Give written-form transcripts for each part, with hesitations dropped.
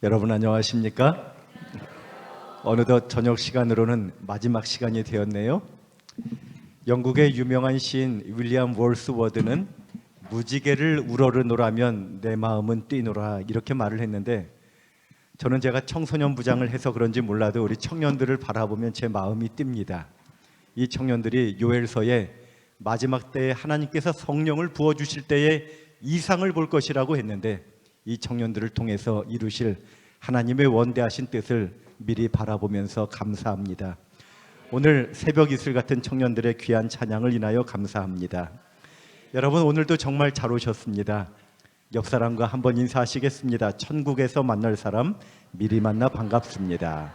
여러분 안녕하십니까? 어느덧 저녁 시간으로는 마지막 시간이 되었네요. 영국의 유명한 시인 윌리엄 월스워드는 무지개를 우러르노라면 내 마음은 뛰노라 이렇게 말을 했는데, 저는 제가 청소년 부장을 해서 그런지 몰라도 우리 청년들을 바라보면 제 마음이 뜁니다. 이 청년들이 요엘서에 마지막 때에 하나님께서 성령을 부어주실 때에 이상을 볼 것이라고 했는데, 이 청년들을 통해서 이루실 하나님의 원대하신 뜻을 미리 바라보면서 감사합니다. 오늘 새벽 이슬 같은 청년들의 귀한 찬양을 인하여 감사합니다. 여러분 오늘도 정말 잘 오셨습니다. 옆사람과 한번 인사하시겠습니다. 천국에서 만날 사람 미리 만나 반갑습니다.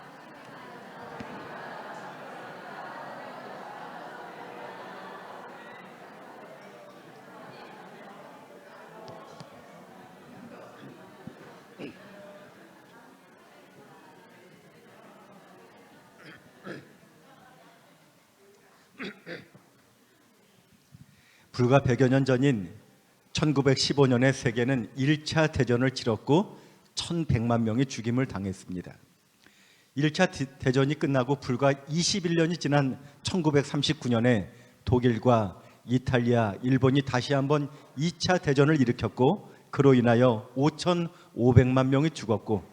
불과 100여 년 전인 1915년에 세계는 1차 대전을 치렀고 1100만 명이 죽임을 당했습니다. 1차 대전이 끝나고 불과 21년이 지난 1939년에 독일과 이탈리아, 일본이 다시 한번 2차 대전을 일으켰고, 그로 인하여 5,500만 명이 죽었고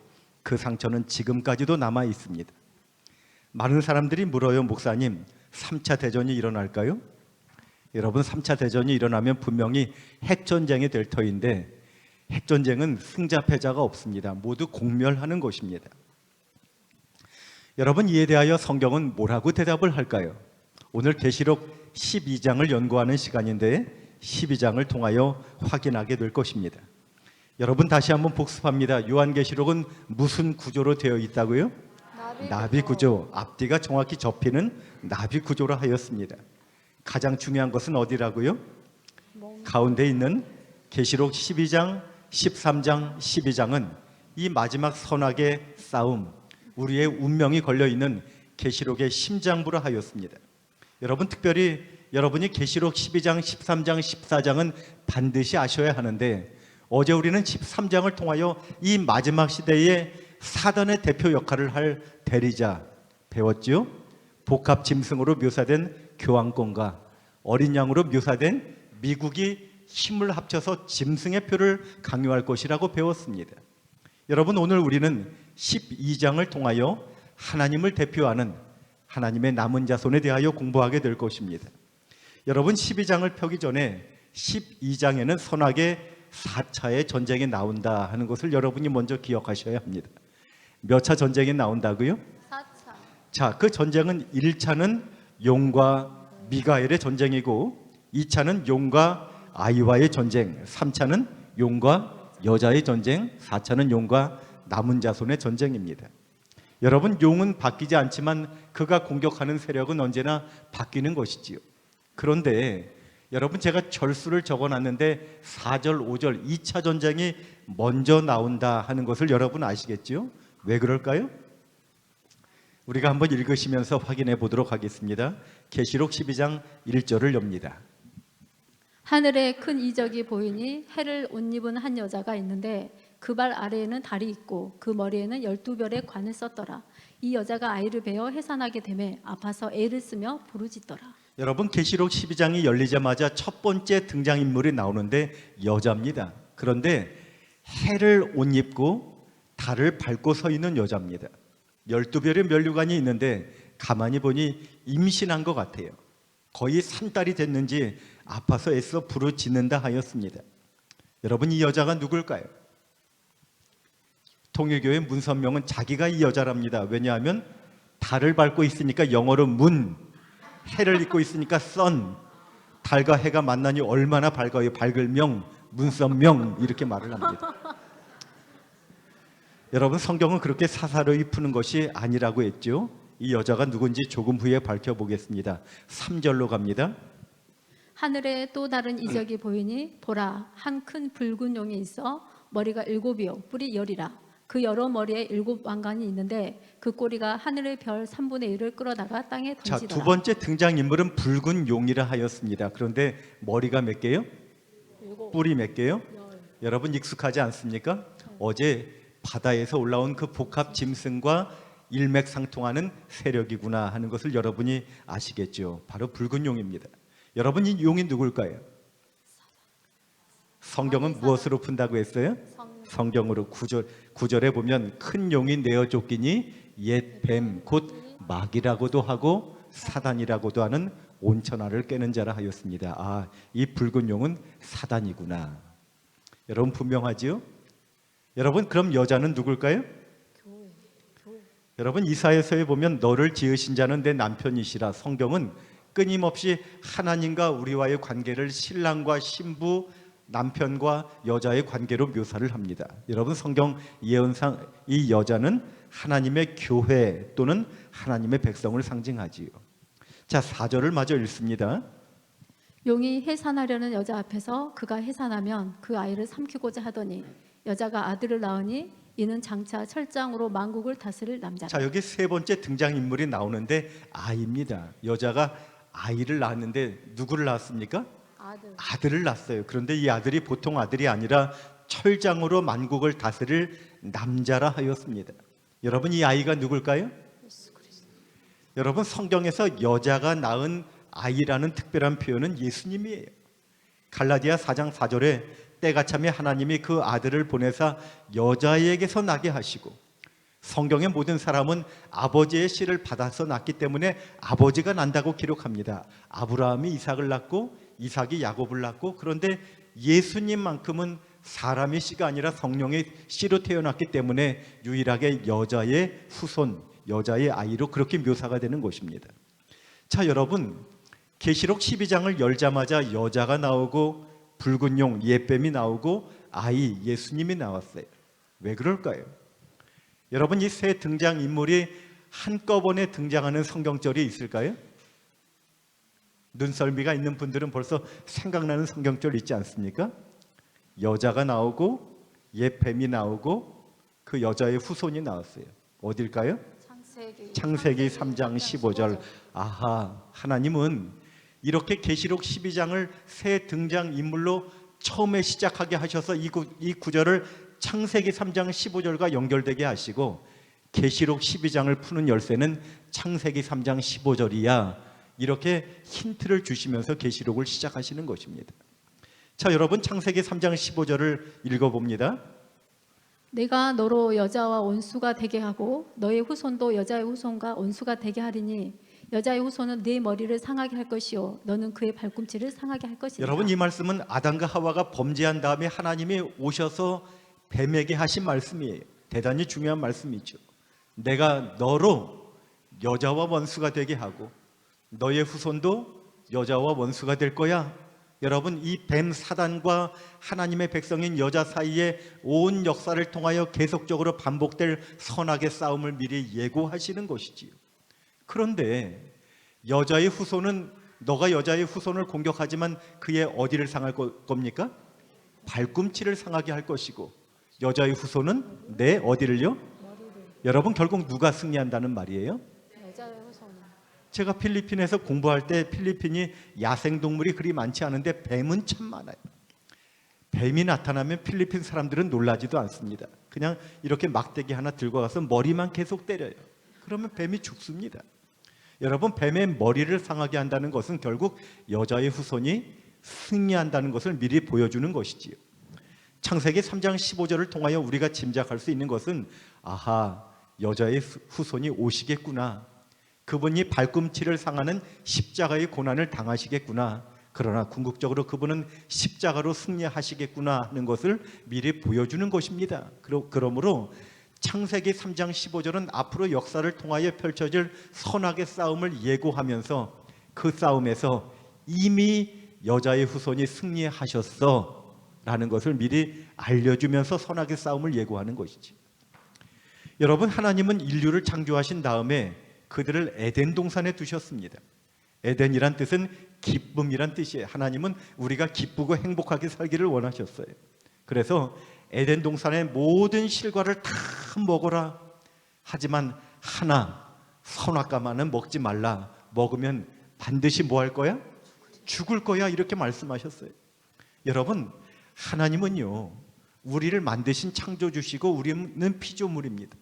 그 상처는 지금까지도 남아 있습니다. 많은 사람들이 물어요, 목사님 3차 대전이 일어날까요? 여러분 3차 대전이 일어나면 분명히 핵전쟁이 될 터인데, 핵전쟁은 승자 패자가 없습니다. 모두 공멸하는 것입니다. 여러분 이에 대하여 성경은 뭐라고 대답을 할까요? 오늘 계시록 12장을 연구하는 시간인데 12장을 통하여 확인하게 될 것입니다. 여러분 다시 한번 복습합니다. 요한계시록은 무슨 구조로 되어 있다고요? 나비 구조. 앞뒤가 정확히 접히는 나비 구조로 하였습니다. 가장 중요한 것은 어디라고요? 가운데 있는 계시록 12장, 13장, 12장은 이 마지막 선악의 싸움, 우리의 운명이 걸려있는 계시록의 심장부로 하였습니다. 여러분 특별히 여러분이 계시록 12장, 13장, 14장은 반드시 아셔야 하는데, 어제 우리는 13장을 통하여 이 마지막 시대의 사단의 대표 역할을 할 대리자 배웠지요? 복합 짐승으로 묘사된 교황권과 어린 양으로 묘사된 미국이 힘을 합쳐서 짐승의 표를 강요할 것이라고 배웠습니다. 여러분 오늘 우리는 12장을 통하여 하나님을 대표하는 하나님의 남은 자손에 대하여 공부하게 될 것입니다. 여러분 12장을 펴기 전에 12장에는 선악의 4차의 전쟁이 나온다 하는 것을 여러분이 먼저 기억하셔야 합니다. 몇 차 전쟁이 나온다고요? 4차. 자, 그 전쟁은 1차는 용과 미가엘의 전쟁이고, 2차는 용과 아이와의 전쟁, 3차는 용과 여자의 전쟁, 4차는 용과 남은 자손의 전쟁입니다. 여러분 용은 바뀌지 않지만 그가 공격하는 세력은 언제나 바뀌는 것이지요. 그런데 여러분 제가 절수를 적어놨는데 4절, 5절 2차 전쟁이 먼저 나온다 하는 것을 여러분 아시겠지요? 왜 그럴까요? 우리가 한번 읽으시면서 확인해 보도록 하겠습니다. 계시록 12장 1절을 엽니다. 하늘에 큰 이적이 보이니 해를 옷 입은 한 여자가 있는데 그 발 아래에는 달이 있고 그 머리에는 12별의 관을 썼더라. 이 여자가 아이를 베어 해산하게 되매 아파서 애를 쓰며 부르짖더라. 여러분 계시록 12장이 열리자마자 첫 번째 등장인물이 나오는데 여자입니다. 그런데 해를 옷 입고 달을 밟고 서 있는 여자입니다. 12별의 면류관이 있는데 가만히 보니 임신한 것 같아요. 거의 3달이 됐는지 아파서 애써 부르짖는다 하였습니다. 여러분 이 여자가 누굴까요? 통일교회 문선명은 자기가 이 여자랍니다. 왜냐하면 달을 밟고 있으니까 영어로 문, 해를 입고 있으니까 선, 달과 해가 만나니 얼마나 밝아요. 밝을 명, 문선명 이렇게 말을 합니다. 여러분 성경은 그렇게 사사로이 푸는 것이 아니라고 했죠. 이 여자가 누군지 조금 후에 밝혀보겠습니다. 3절로 갑니다. 하늘에 또 다른 이적이 보이니 보라 한 큰 붉은 용이 있어 머리가 7이요 뿔이 10이라. 그 여러 머리에 7왕관이 있는데 그 꼬리가 하늘의 별 3분의 1을 끌어다가 땅에 자, 던지더라. 두 번째 등장인물은 붉은 용이라 하였습니다. 그런데 머리가 몇 개요? 뿔이 몇 개요? 여러분 익숙하지 않습니까? 어제 바다에서 올라온 그 복합 짐승과 일맥상통하는 세력이구나 하는 것을 여러분이 아시겠죠. 바로 붉은 용입니다. 여러분, 이 용이 누굴까요? 성경은 무엇으로 푼다고 했어요? 성경으로 구절에 보면 큰 용이 내어 쫓기니 옛 뱀 곧 마귀라고도 하고 사단이라고도 하는 온천하를 깨는 자라 하였습니다. 아, 이 붉은 용은 사단이구나. 여러분 분명하지요? 여러분, 그럼 여자는 누굴까요? 여러분, 이사야서에 보면 너를 지으신 자는 내 남편이시라. 성경은 끊임없이 하나님과 우리와의 관계를 신랑과 신부, 남편과 여자의 관계로 묘사를 합니다. 여러분, 성경 예언상 이 여자는 하나님의 교회 또는 하나님의 백성을 상징하지요. 자, 4절을 마저 읽습니다. 용이 해산하려는 여자 앞에서 그가 해산하면 그 아이를 삼키고자 하더니 여자가 아들을 낳으니 이는 장차 철장으로 만국을 다스릴 남자라. 자, 여기 세 번째 등장인물이 나오는데 아이입니다. 여자가 아이를 낳았는데 누구를 낳았습니까? 아들을 낳았어요. 그런데 이 아들이 보통 아들이 아니라 철장으로 만국을 다스릴 남자라 하였습니다. 여러분, 이 아이가 누굴까요? 여러분, 성경에서 여자가 낳은 아이라는 특별한 표현은 예수님이에요. 갈라디아 4장 4절에 때가 차면 하나님이 그 아들을 보내사 여자에게서 나게 하시고, 성경의 모든 사람은 아버지의 씨를 받아서 낳기 때문에 아버지가 난다고 기록합니다. 아브라함이 이삭을 낳고 이삭이 야곱을 낳고, 그런데 예수님만큼은 사람의 씨가 아니라 성령의 씨로 태어났기 때문에 유일하게 여자의 후손, 여자의 아이로 그렇게 묘사가 되는 것입니다. 자, 여러분, 계시록 12장을 열자마자 여자가 나오고 붉은 용, 옛뱀이 나오고 아이, 예수님이 나왔어요. 왜 그럴까요? 여러분, 이 세 등장인물이 한꺼번에 등장하는 성경절이 있을까요? 눈썰미가 있는 분들은 벌써 생각나는 성경절 있지 않습니까? 여자가 나오고 옛뱀이 나오고 그 여자의 후손이 나왔어요. 어딜까요? 창세기 3장 15절. 아하, 하나님은 이렇게 계시록 12장을 새 등장인물로 처음에 시작하게 하셔서 이 구절을 창세기 3장 15절과 연결되게 하시고 계시록 12장을 푸는 열쇠는 창세기 3장 15절이야, 이렇게 힌트를 주시면서 계시록을 시작하시는 것입니다. 자, 여러분, 창세기 3장 15절을 읽어봅니다. 내가 너로 여자와 원수가 되게 하고 너의 후손도 여자의 후손과 원수가 되게 하리니 여자의 후손은 네 머리를 상하게 할 것이요 너는 그의 발꿈치를 상하게 할 것이다. 여러분, 이 말씀은 아담과 하와가 범죄한 다음에 하나님이 오셔서 뱀에게 하신 말씀이에요. 대단히 중요한 말씀이죠. 내가 너로 여자와 원수가 되게 하고 너의 후손도 여자와 원수가 될 거야. 여러분, 이 뱀 사단과 하나님의 백성인 여자 사이에 온 역사를 통하여 계속적으로 반복될 선악의 싸움을 미리 예고하시는 것이지요. 그런데 여자의 후손은, 너가 여자의 후손을 공격하지만 그의 어디를 상할 겁니까? 발꿈치를 상하게 할 것이고, 여자의 후손은 내 어디를요? 여러분, 결국 누가 승리한다는 말이에요? 여자의 후손은. 제가 필리핀에서 공부할 때 필리핀이 야생동물이 그리 많지 않은데 뱀은 참 많아요. 뱀이 나타나면 필리핀 사람들은 놀라지도 않습니다. 그냥 이렇게 막대기 하나 들고 가서 머리만 계속 때려요. 그러면 뱀이 죽습니다. 여러분, 뱀의 머리를 상하게 한다는 것은 결국 여자의 후손이 승리한다는 것을 미리 보여주는 것이지요. 창세기 3장 15절을 통하여 우리가 짐작할 수 있는 것은, 아하, 여자의 후손이 오시겠구나. 그분이 발꿈치를 상하는 십자가의 고난을 당하시겠구나. 그러나 궁극적으로 그분은 십자가로 승리하시겠구나 하는 것을 미리 보여주는 것입니다. 그러므로 창세기 3장 15절은 앞으로 역사를 통하여 펼쳐질 선악의 싸움을 예고하면서 그 싸움에서 이미 여자의 후손이 승리하셨어 라는 것을 미리 알려주면서 선악의 싸움을 예고하는 것이지. 여러분, 하나님은 인류를 창조하신 다음에 그들을 에덴 동산에 두셨습니다. 에덴이란 뜻은 기쁨이란 뜻이에요. 하나님은 우리가 기쁘고 행복하게 살기를 원하셨어요. 그래서 에덴 동산의 모든 실과를 다 먹어라. 하지만 하나, 선악과만은 먹지 말라. 먹으면 반드시 뭐 할 거야? 죽을 거야. 이렇게 말씀하셨어요. 여러분, 하나님은요, 우리를 만드신 창조주시고 우리는 피조물입니다.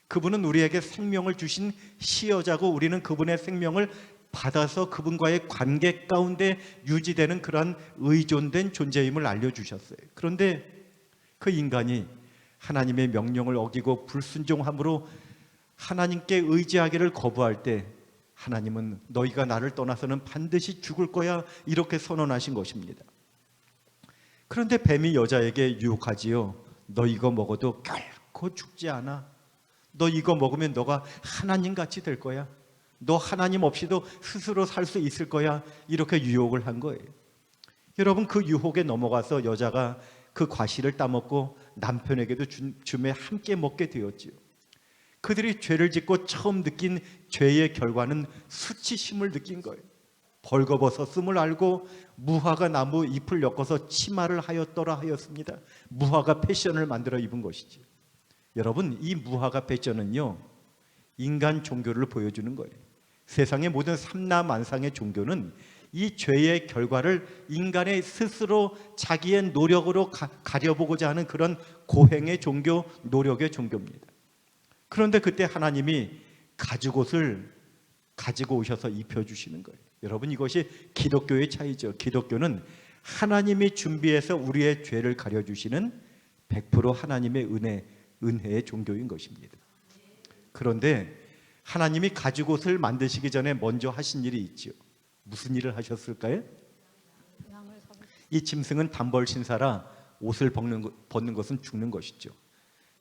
그분은 우리에게 생명을 주신 시여자고 우리는 그분의 생명을 받아서 그분과의 관계 가운데 유지되는 그러한 의존된 존재임을 알려주셨어요. 그런데 그 인간이 하나님의 명령을 어기고 불순종함으로 하나님께 의지하기를 거부할 때 하나님은 너희가 나를 떠나서는 반드시 죽을 거야 이렇게 선언하신 것입니다. 그런데 뱀이 여자에게 유혹하지요. 너 이거 먹어도 결코 죽지 않아. 너 이거 먹으면 너가 하나님같이 될 거야. 너 하나님 없이도 스스로 살 수 있을 거야. 이렇게 유혹을 한 거예요. 여러분, 그 유혹에 넘어가서 여자가 그 과실을 따먹고 남편에게도 주매 함께 먹게 되었지요. 그들이 죄를 짓고 처음 느낀 죄의 결과는 수치심을 느낀 거예요. 벌거벗었음을 알고 무화과 나무 잎을 엮어서 치마를 하였더라 하였습니다. 무화과 패션을 만들어 입은 것이지. 여러분, 이 무화과 패션은요, 인간 종교를 보여주는 거예요. 세상의 모든 삼라만상의 종교는 이 죄의 결과를 인간의 스스로 자기의 노력으로 가려보고자 하는 그런 고행의 종교, 노력의 종교입니다. 그런데 그때 하나님이 가죽옷을 가지고 오셔서 입혀주시는 거예요. 여러분, 이것이 기독교의 차이죠. 기독교는 하나님이 준비해서 우리의 죄를 가려주시는 100% 하나님의 은혜의 종교인 것입니다. 그런데 하나님이 가죽옷을 만드시기 전에 먼저 하신 일이 있죠. 무슨 일을 하셨을까요? 이 짐승은 단벌 신사라 옷을 벗는 것은 죽는 것이죠.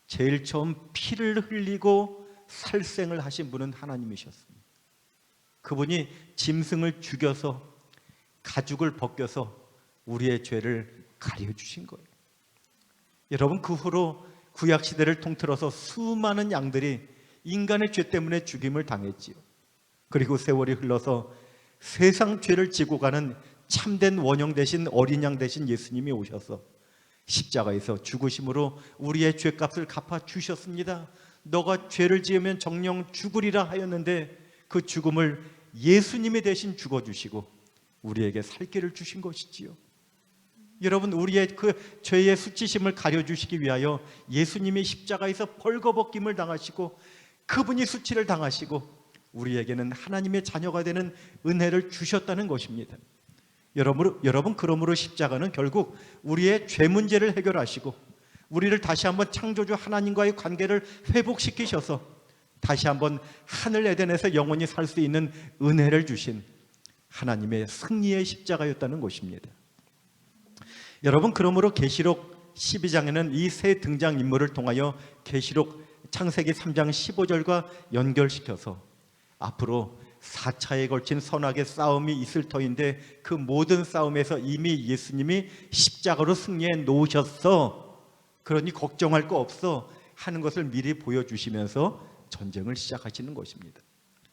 제일 처음 피를 흘리고 살생을 하신 분은 하나님이셨습니다. 그분이 짐승을 죽여서 가죽을 벗겨서 우리의 죄를 가려주신 거예요. 여러분, 그 후로 구약시대를 통틀어서 수많은 양들이 인간의 죄 때문에 죽임을 당했지요. 그리고 세월이 흘러서 세상 죄를 지고 가는 참된 원형 대신 어린 양 대신 예수님이 오셔서 십자가에서 죽으심으로 우리의 죄값을 갚아주셨습니다. 너가 죄를 지으면 정령 죽으리라 하였는데 그 죽음을 예수님이 대신 죽어주시고 우리에게 살 길을 주신 것이지요. 여러분, 우리의 그 죄의 수치심을 가려주시기 위하여 예수님이 십자가에서 벌거벗김을 당하시고 그분이 수치를 당하시고 우리에게는 하나님의 자녀가 되는 은혜를 주셨다는 것입니다. 여러분, 그러므로 십자가는 결국 우리의 죄 문제를 해결하시고 우리를 다시 한번 창조주 하나님과의 관계를 회복시키셔서 다시 한번 하늘 에덴에서 영원히 살 수 있는 은혜를 주신 하나님의 승리의 십자가였다는 것입니다. 여러분, 그러므로 계시록 12장에는 이 세 등장인물을 통하여 계시록 창세기 3장 15절과 연결시켜서 앞으로 4차에 걸친 선악의 싸움이 있을 터인데 그 모든 싸움에서 이미 예수님이 십자가로 승리해 놓으셨어. 그러니 걱정할 거 없어 하는 것을 미리 보여주시면서 전쟁을 시작하시는 것입니다.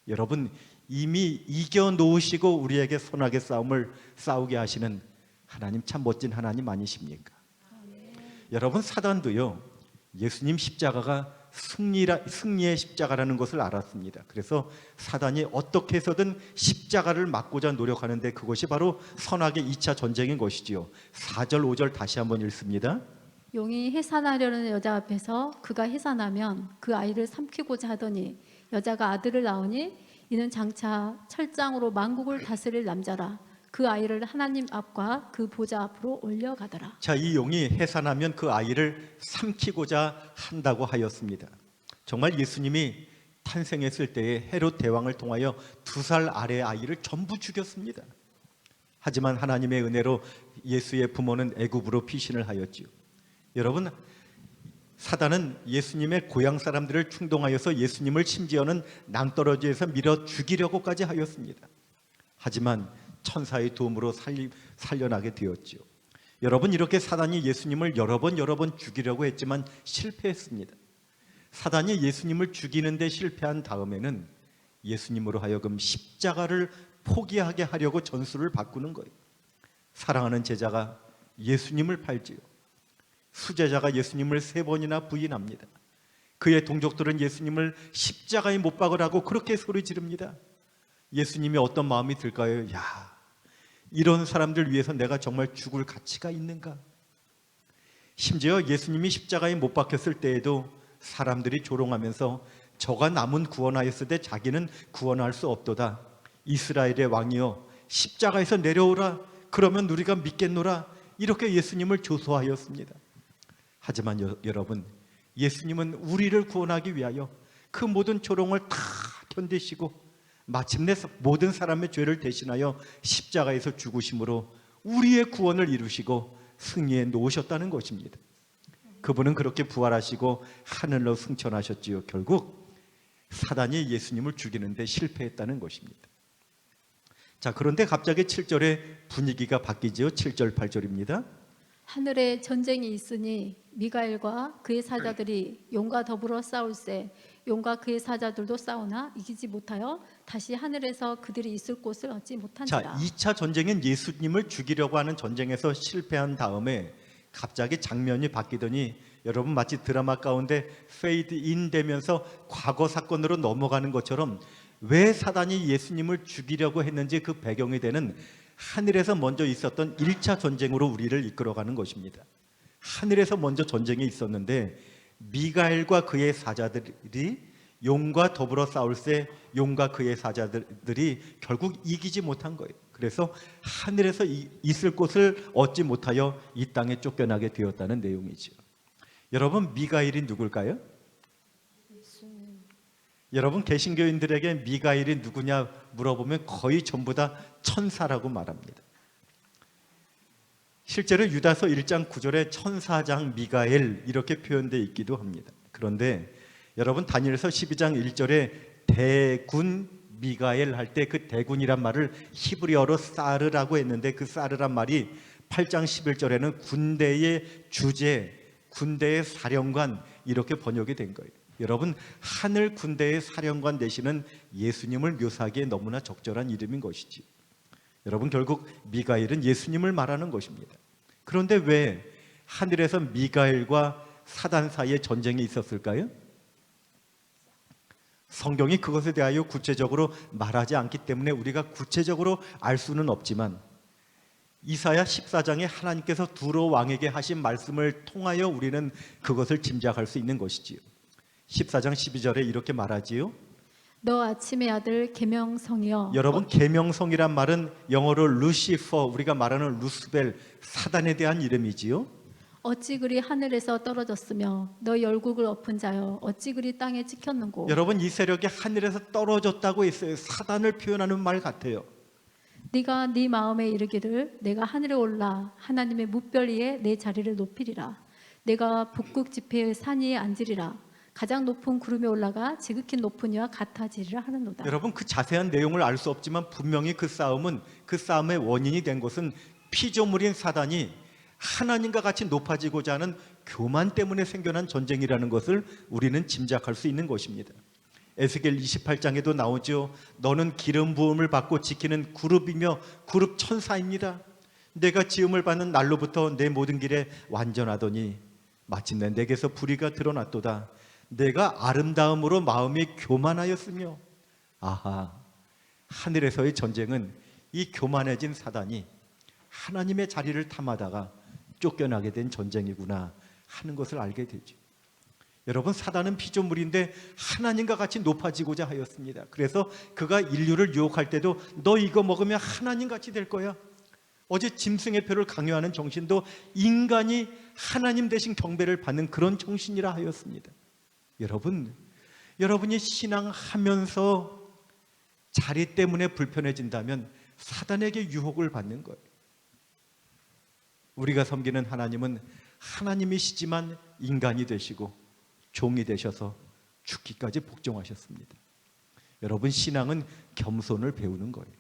여러분, 이미 이겨 놓으시고 우리에게 선악의 싸움을 싸우게 하시는 하나님, 참 멋진 하나님 아니십니까? 여러분, 사단도요, 예수님 십자가가 승리의 십자가라는 것을 알았습니다. 그래서 사단이 어떻게 해서든 십자가를 막고자 노력하는데 그것이 바로 선악의 2차 전쟁인 것이지요. 4절 5절 다시 한번 읽습니다. 용이 해산하려는 여자 앞에서 그가 해산하면 그 아이를 삼키고자 하더니 여자가 아들을 낳으니 이는 장차 철장으로 만국을 다스릴 남자라. 그 아이를 하나님 앞과 그 보좌 앞으로 올려가더라. 자, 이 용이 해산하면 그 아이를 삼키고자 한다고 하였습니다. 정말 예수님이 탄생했을 때에 헤롯 대왕을 통하여 2살 아래 아이를 전부 죽였습니다. 하지만 하나님의 은혜로 예수의 부모는 애굽으로 피신을 하였지요. 여러분, 사단은 예수님의 고향 사람들을 충동하여서 예수님을 심지어는 낭떠러지에서 밀어 죽이려고까지 하였습니다. 하지만 천사의 도움으로 살려나게 되었지요. 여러분, 이렇게 사단이 예수님을 여러 번 죽이려고 했지만 실패했습니다. 사단이 예수님을 죽이는데 실패한 다음에는 예수님으로 하여금 십자가를 포기하게 하려고 전술을 바꾸는 거예요. 사랑하는 제자가 예수님을 팔지요. 수제자가 예수님을 3번이나 부인합니다. 그의 동족들은 예수님을 십자가에 못 박으라고 그렇게 소리 지릅니다. 예수님이 어떤 마음이 들까요? 야, 이런 사람들 위해서 내가 정말 죽을 가치가 있는가? 심지어 예수님이 십자가에 못 박혔을 때에도 사람들이 조롱하면서 저가 남은 구원하였으되 자기는 구원할 수 없도다. 이스라엘의 왕이여 십자가에서 내려오라. 그러면 우리가 믿겠노라. 이렇게 예수님을 조소하였습니다. 하지만 여러분, 예수님은 우리를 구원하기 위하여 그 모든 조롱을 다 견디시고 마침내 모든 사람의 죄를 대신하여 십자가에서 죽으심으로 우리의 구원을 이루시고 승리에 놓으셨다는 것입니다. 그분은 그렇게 부활하시고 하늘로 승천하셨지요. 결국 사단이 예수님을 죽이는데 실패했다는 것입니다. 자, 그런데 갑자기 7절에 분위기가 바뀌지요. 7절 8절입니다. 하늘에 전쟁이 있으니 미가엘과 그의 사자들이 용과 더불어 싸울세 용과 그의 사자들도 싸우나 이기지 못하여 다시 하늘에서 그들이 있을 곳을 얻지 자, 못한지라. 2차 전쟁은 예수님을 죽이려고 하는 전쟁에서 실패한 다음에 갑자기 장면이 바뀌더니 여러분 마치 드라마 가운데 페이드 인 되면서 과거 사건으로 넘어가는 것처럼 왜 사단이 예수님을 죽이려고 했는지 그 배경이 되는 하늘에서 먼저 있었던 1차 전쟁으로 우리를 이끌어가는 것입니다. 하늘에서 먼저 전쟁이 있었는데 미가엘과 그의 사자들이 용과 더불어 싸울세 용과 그의 사자들이 결국 이기지 못한 거예요. 그래서 하늘에서 있을 곳을 얻지 못하여 이 땅에 쫓겨나게 되었다는 내용이죠. 여러분, 미가엘이 누굴까요? 여러분, 개신교인들에게 미가엘이 누구냐 물어보면 거의 전부 다 천사라고 말합니다. 실제로 유다서 1장 9절에 천사장 미가엘 이렇게 표현되어 있기도 합니다. 그런데 여러분, 다니엘서 12장 1절에 대군 미가엘 할 때 그 대군이란 말을 히브리어로 사르라고 했는데 그 사르란 말이 8장 11절에는 군대의 주제, 군대의 사령관 이렇게 번역이 된 거예요. 여러분, 하늘 군대의 사령관 되시는 예수님을 묘사하기에 너무나 적절한 이름인 것이지. 여러분, 결국 미가엘은 예수님을 말하는 것입니다. 그런데 왜 하늘에서 미가엘과 사단 사이에 전쟁이 있었을까요? 성경이 그것에 대하여 구체적으로 말하지 않기 때문에 우리가 구체적으로 알 수는 없지만 이사야 14장에 하나님께서 두로 왕에게 하신 말씀을 통하여 우리는 그것을 짐작할 수 있는 것이지요. 14장 12절에 이렇게 말하지요. 너 아침의 아들 계명성이여. 여러분, 계명성이란 말은 영어로 루시퍼, 우리가 말하는 루스벨, 사단에 대한 이름이지요. 어찌 그리 하늘에서 떨어졌으며 너 열국을 엎은 자여 어찌 그리 땅에 찍혔는고. 여러분, 이 세력이 하늘에서 떨어졌다고 했어요. 사단을 표현하는 말 같아요. 네가 네 마음에 이르기를 내가 하늘에 올라 하나님의 뭇별 위에 내 자리를 높이리라. 내가 북극 지폐의 산 위에 앉으리라. 가장 높은 구름에 올라가 지극히 높은 이와 같아지리라 하는도다. 여러분, 그 자세한 내용을 알 수 없지만 분명히 그 싸움의 원인이 된 것은 피조물인 사단이 하나님과 같이 높아지고자 하는 교만 때문에 생겨난 전쟁이라는 것을 우리는 짐작할 수 있는 것입니다. 에스겔 28장에도 나오죠. 너는 기름 부음을 받고 지키는 그룹이며 그룹 천사입니다. 내가 지음을 받는 날로부터 내 모든 길에 완전하더니 마침내 내게서 불의가 드러났도다. 내가 아름다움으로 마음이 교만하였으며. 아하, 하늘에서의 전쟁은 이 교만해진 사단이 하나님의 자리를 탐하다가 쫓겨나게 된 전쟁이구나 하는 것을 알게 되죠. 여러분, 사단은 피조물인데 하나님과 같이 높아지고자 하였습니다. 그래서 그가 인류를 유혹할 때도 너 이거 먹으면 하나님같이 될 거야. 어제 짐승의 표를 강요하는 정신도 인간이 하나님 대신 경배를 받는 그런 정신이라 하였습니다. 여러분이 신앙하면서 자리 때문에 불편해진다면 사단에게 유혹을 받는 거예요. 우리가 섬기는 하나님은 하나님이시지만 인간이 되시고 종이 되셔서 죽기까지 복종하셨습니다. 여러분, 신앙은 겸손을 배우는 거예요.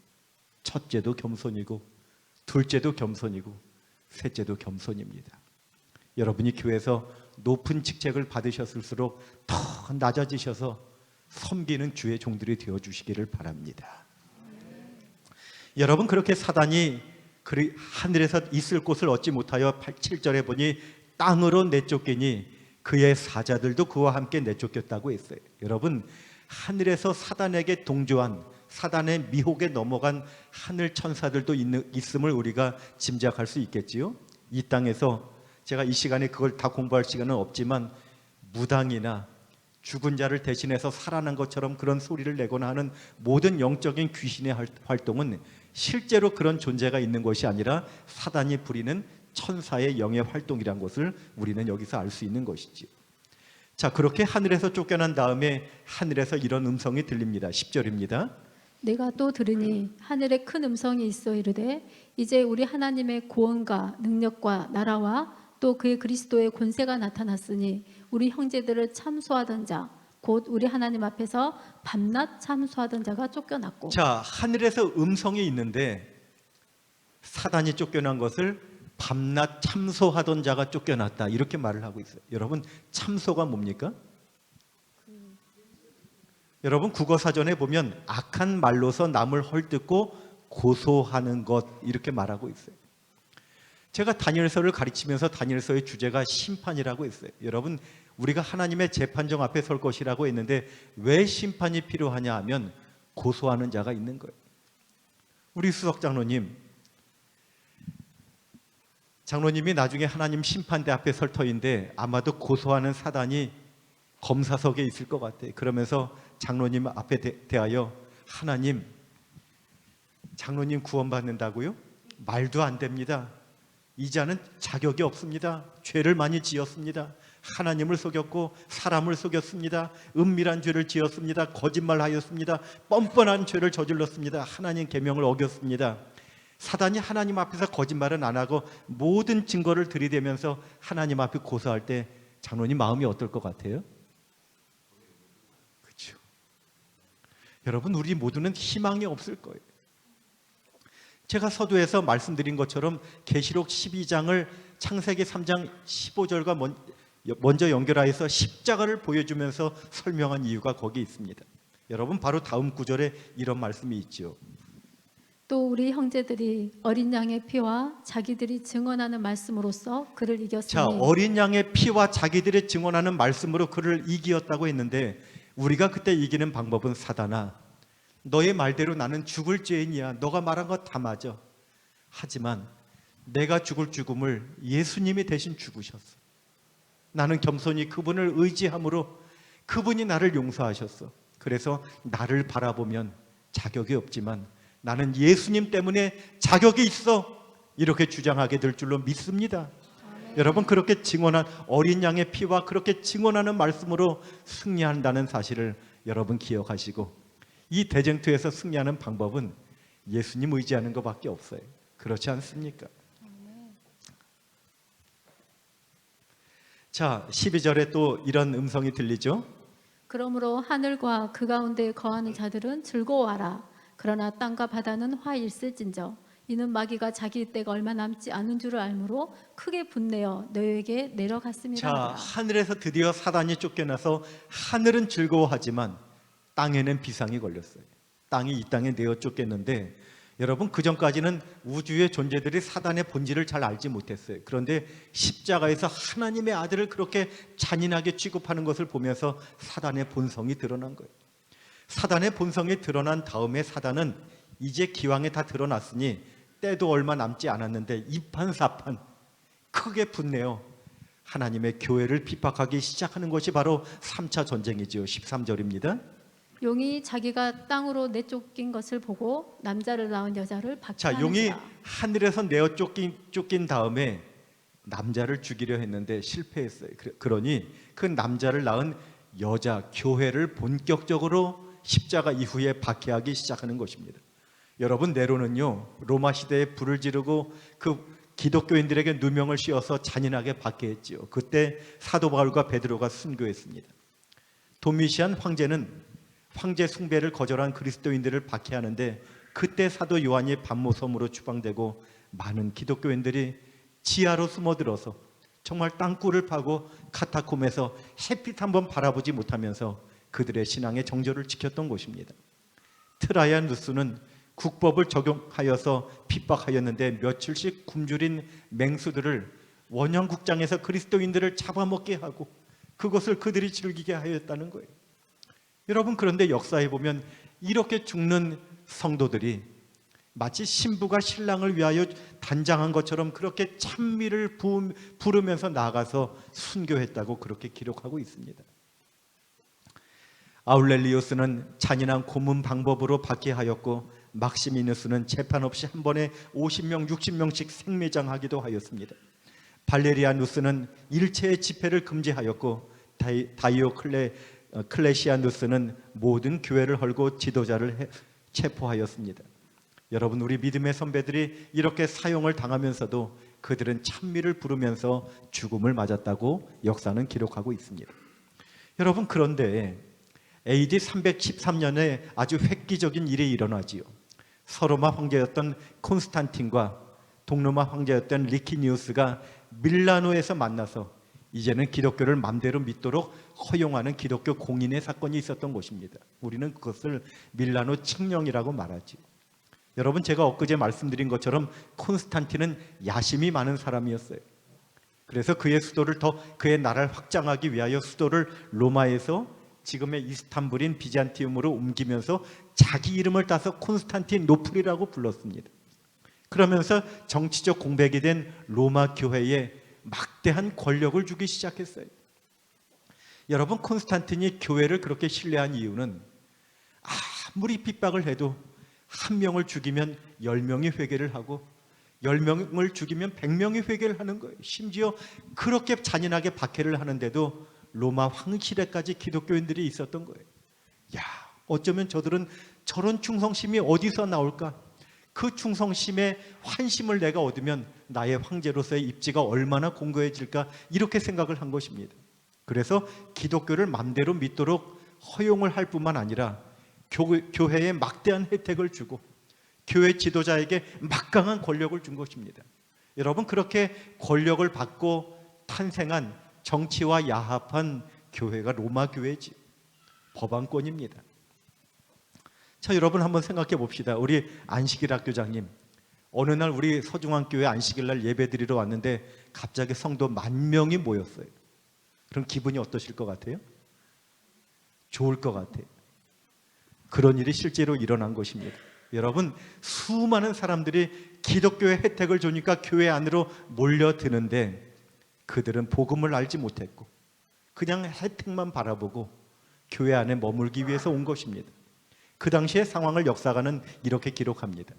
첫째도 겸손이고 둘째도 겸손이고 셋째도 겸손입니다. 여러분이 교회에서 높은 직책을 받으셨을수록 더 낮아지셔서 섬기는 주의 종들이 되어주시기를 바랍니다. 여러분, 그렇게 사단이 하늘에서 있을 곳을 얻지 못하여 7절에 보니 땅으로 내쫓기니 그의 사자들도 그와 함께 내쫓겼다고 했어요. 여러분, 하늘에서 사단에게 동조한, 사단의 미혹에 넘어간 하늘 천사들도 있음을 우리가 짐작할 수 있겠지요. 이 땅에서 제가 이 시간에 그걸 다 공부할 시간은 없지만 무당이나 죽은 자를 대신해서 살아난 것처럼 그런 소리를 내거나 하는 모든 영적인 귀신의 활동은 실제로 그런 존재가 있는 것이 아니라 사단이 부리는 천사의 영의 활동이란 것을 우리는 여기서 알 수 있는 것이지요. 자, 그렇게 하늘에서 쫓겨난 다음에 하늘에서 이런 음성이 들립니다. 10절입니다. 내가 또 들으니 하늘에 큰 음성이 있어 이르되 이제 우리 하나님의 구원과 능력과 나라와 또 그의 그리스도의 권세가 나타났으니 우리 형제들을 참소하던 자 곧 우리 하나님 앞에서 밤낮 참소하던 자가 쫓겨났고. 자, 하늘에서 음성이 있는데 사단이 쫓겨난 것을 밤낮 참소하던 자가 쫓겨났다 이렇게 말을 하고 있어요. 여러분, 참소가 뭡니까? 여러분, 국어사전에 보면 악한 말로서 남을 헐뜯고 고소하는 것 이렇게 말하고 있어요. 제가 다니엘서를 가르치면서 다니엘서의 주제가 심판이라고 했어요. 여러분, 우리가 하나님의 재판정 앞에 설 것이라고 했는데 왜 심판이 필요하냐 하면 고소하는 자가 있는 거예요. 우리 수석 장로님이 나중에 하나님 심판대 앞에 설 터인데 아마도 고소하는 사단이 검사석에 있을 것 같아요. 그러면서 장로님 앞에 대하여 하나님, 장로님 구원받는다고요? 말도 안 됩니다. 이 자는 자격이 없습니다. 죄를 많이 지었습니다. 하나님을 속였고 사람을 속였습니다. 은밀한 죄를 지었습니다. 거짓말하였습니다. 뻔뻔한 죄를 저질렀습니다. 하나님 계명을 어겼습니다. 사단이 하나님 앞에서 거짓말은 안 하고 모든 증거를 들이대면서 하나님 앞에 고소할 때 장로님 마음이 어떨 것 같아요? 그렇죠. 여러분, 우리 모두는 희망이 없을 거예요. 제가 서두에서 말씀드린 것처럼 계시록 12장을 창세기 3장 15절과 먼저 연결하여서 십자가를 보여주면서 설명한 이유가 거기 있습니다. 여러분, 바로 다음 구절에 이런 말씀이 있죠. 또 우리 형제들이 어린 양의 피와 자기들이 증언하는 말씀으로써 그를 이겼으니. 자, 어린 양의 피와 자기들이 증언하는 말씀으로 그를 이기었다고 했는데 우리가 그때 이기는 방법은 사단아, 너의 말대로 나는 죽을 죄인이야. 너가 말한 거 다 맞아. 하지만 내가 죽을 죽음을 예수님이 대신 죽으셨어. 나는 겸손히 그분을 의지함으로 그분이 나를 용서하셨어. 그래서 나를 바라보면 자격이 없지만 나는 예수님 때문에 자격이 있어. 이렇게 주장하게 될 줄로 믿습니다. 여러분, 그렇게 증언한 어린 양의 피와 그렇게 증언하는 말씀으로 승리한다는 사실을 여러분 기억하시고, 이 대쟁투에서 승리하는 방법은 예수님 의지하는 것밖에 없어요. 그렇지 않습니까? 자, 12절에 또 이런 음성이 들리죠. 그러므로 하늘과 그 가운데 거하는 자들은 즐거워하라. 그러나 땅과 바다는 화 있을진저 이는 마귀가 자기 때가 얼마 남지 않은 줄을 알므로 크게 분내어 너희에게 내려갔습니다. 자, 하늘에서 드디어 사단이 쫓겨나서 하늘은 즐거워하지만 땅에는 비상이 걸렸어요. 땅이 이 땅에 내어 쫓겼는데 여러분, 그 전까지는 우주의 존재들이 사단의 본질을 잘 알지 못했어요. 그런데 십자가에서 하나님의 아들을 그렇게 잔인하게 취급하는 것을 보면서 사단의 본성이 드러난 거예요. 사단의 본성이 드러난 다음에 사단은 이제 기왕에 다 드러났으니 때도 얼마 남지 않았는데 이판사판 크게 분내어 하나님의 교회를 핍박하기 시작하는 것이 바로 3차 전쟁이죠. 13절입니다. 용이 자기가 땅으로 내쫓긴 것을 보고 남자를 낳은 여자를 자, 용이 박해하는지라. 하늘에서 내어 쫓긴 다음에 남자를 죽이려 했는데 실패했어요. 그러니 그 남자를 낳은 여자 교회를 본격적으로 십자가 이후에 박해하기 시작하는 것입니다. 여러분, 네로는요 로마 시대에 불을 지르고 그 기독교인들에게 누명을 씌워서 잔인하게 박해했지요. 그때 사도 바울과 베드로가 순교했습니다. 도미시안 황제는 황제 숭배를 거절한 그리스도인들을 박해하는데 그때 사도 요한이 반모섬으로 추방되고 많은 기독교인들이 지하로 숨어들어서 정말 땅굴을 파고 카타콤에서 햇빛 한번 바라보지 못하면서 그들의 신앙의 정절을 지켰던 곳입니다. 트라이안 루스는 국법을 적용하여서 핍박하였는데 며칠씩 굶주린 맹수들을 원형국장에서 그리스도인들을 잡아먹게 하고 그것을 그들이 즐기게 하였다는 거예요. 여러분, 그런데 역사에 보면 이렇게 죽는 성도들이 마치 신부가 신랑을 위하여 단장한 것처럼 그렇게 찬미를 부르면서 나아가서 순교했다고 그렇게 기록하고 있습니다. 아울렐리우스는 잔인한 고문 방법으로 박해하였고 막시미누스는 재판 없이 한 번에 50명, 60명씩 생매장하기도 하였습니다. 발레리아누스는 일체의 집회를 금지하였고 클레시아누스는 모든 교회를 헐고 지도자를 체포하였습니다. 여러분, 우리 믿음의 선배들이 이렇게 사형을 당하면서도 그들은 찬미를 부르면서 죽음을 맞았다고 역사는 기록하고 있습니다. 여러분, 그런데 AD 313년에 아주 획기적인 일이 일어나지요. 서로마 황제였던 콘스탄틴과 동로마 황제였던 리키니우스가 밀라노에서 만나서 이제는 기독교를 맘대로 믿도록 허용하는 기독교 공인의 사건이 있었던 곳입니다. 우리는 그것을 밀라노 칙령이라고 말하지. 여러분, 제가 엊그제 말씀드린 것처럼 콘스탄틴은 야심이 많은 사람이었어요. 그래서 그의 나라를 확장하기 위하여 수도를 로마에서 지금의 이스탄불인 비잔티움으로 옮기면서 자기 이름을 따서 콘스탄티노플이라고 불렀습니다. 그러면서 정치적 공백이 된 로마 교회에 막대한 권력을 주기 시작했어요. 여러분, 콘스탄틴이 교회를 그렇게 신뢰한 이유는 아무리 핍박을 해도 한 명을 죽이면 10명이 회개를 하고 10명을 죽이면 100명이 회개를 하는 거예요. 심지어 그렇게 잔인하게 박해를 하는데도 로마 황실에까지 기독교인들이 있었던 거예요. 어쩌면 저들은 저런 충성심이 어디서 나올까? 그 충성심의 환심을 내가 얻으면 나의 황제로서의 입지가 얼마나 공고해질까? 이렇게 생각을 한 것입니다. 그래서 기독교를 맘대로 믿도록 허용을 할 뿐만 아니라 교회에 막대한 혜택을 주고 교회 지도자에게 막강한 권력을 준 것입니다. 여러분, 그렇게 권력을 받고 탄생한 정치와 야합한 교회가 로마 교회지, 법안권입니다. 자, 여러분 한번 생각해 봅시다. 우리 안식일 학교장님, 어느 날 우리 서중앙교회 안식일 날 예배 드리러 왔는데 갑자기 성도 10,000명이 모였어요. 그럼 기분이 어떠실 것 같아요? 좋을 것 같아요. 그런 일이 실제로 일어난 것입니다. 여러분, 수많은 사람들이 기독교의 혜택을 주니까 교회 안으로 몰려드는데 그들은 복음을 알지 못했고 그냥 혜택만 바라보고 교회 안에 머물기 위해서 온 것입니다. 그 당시의 상황을 역사가는 이렇게 기록합니다.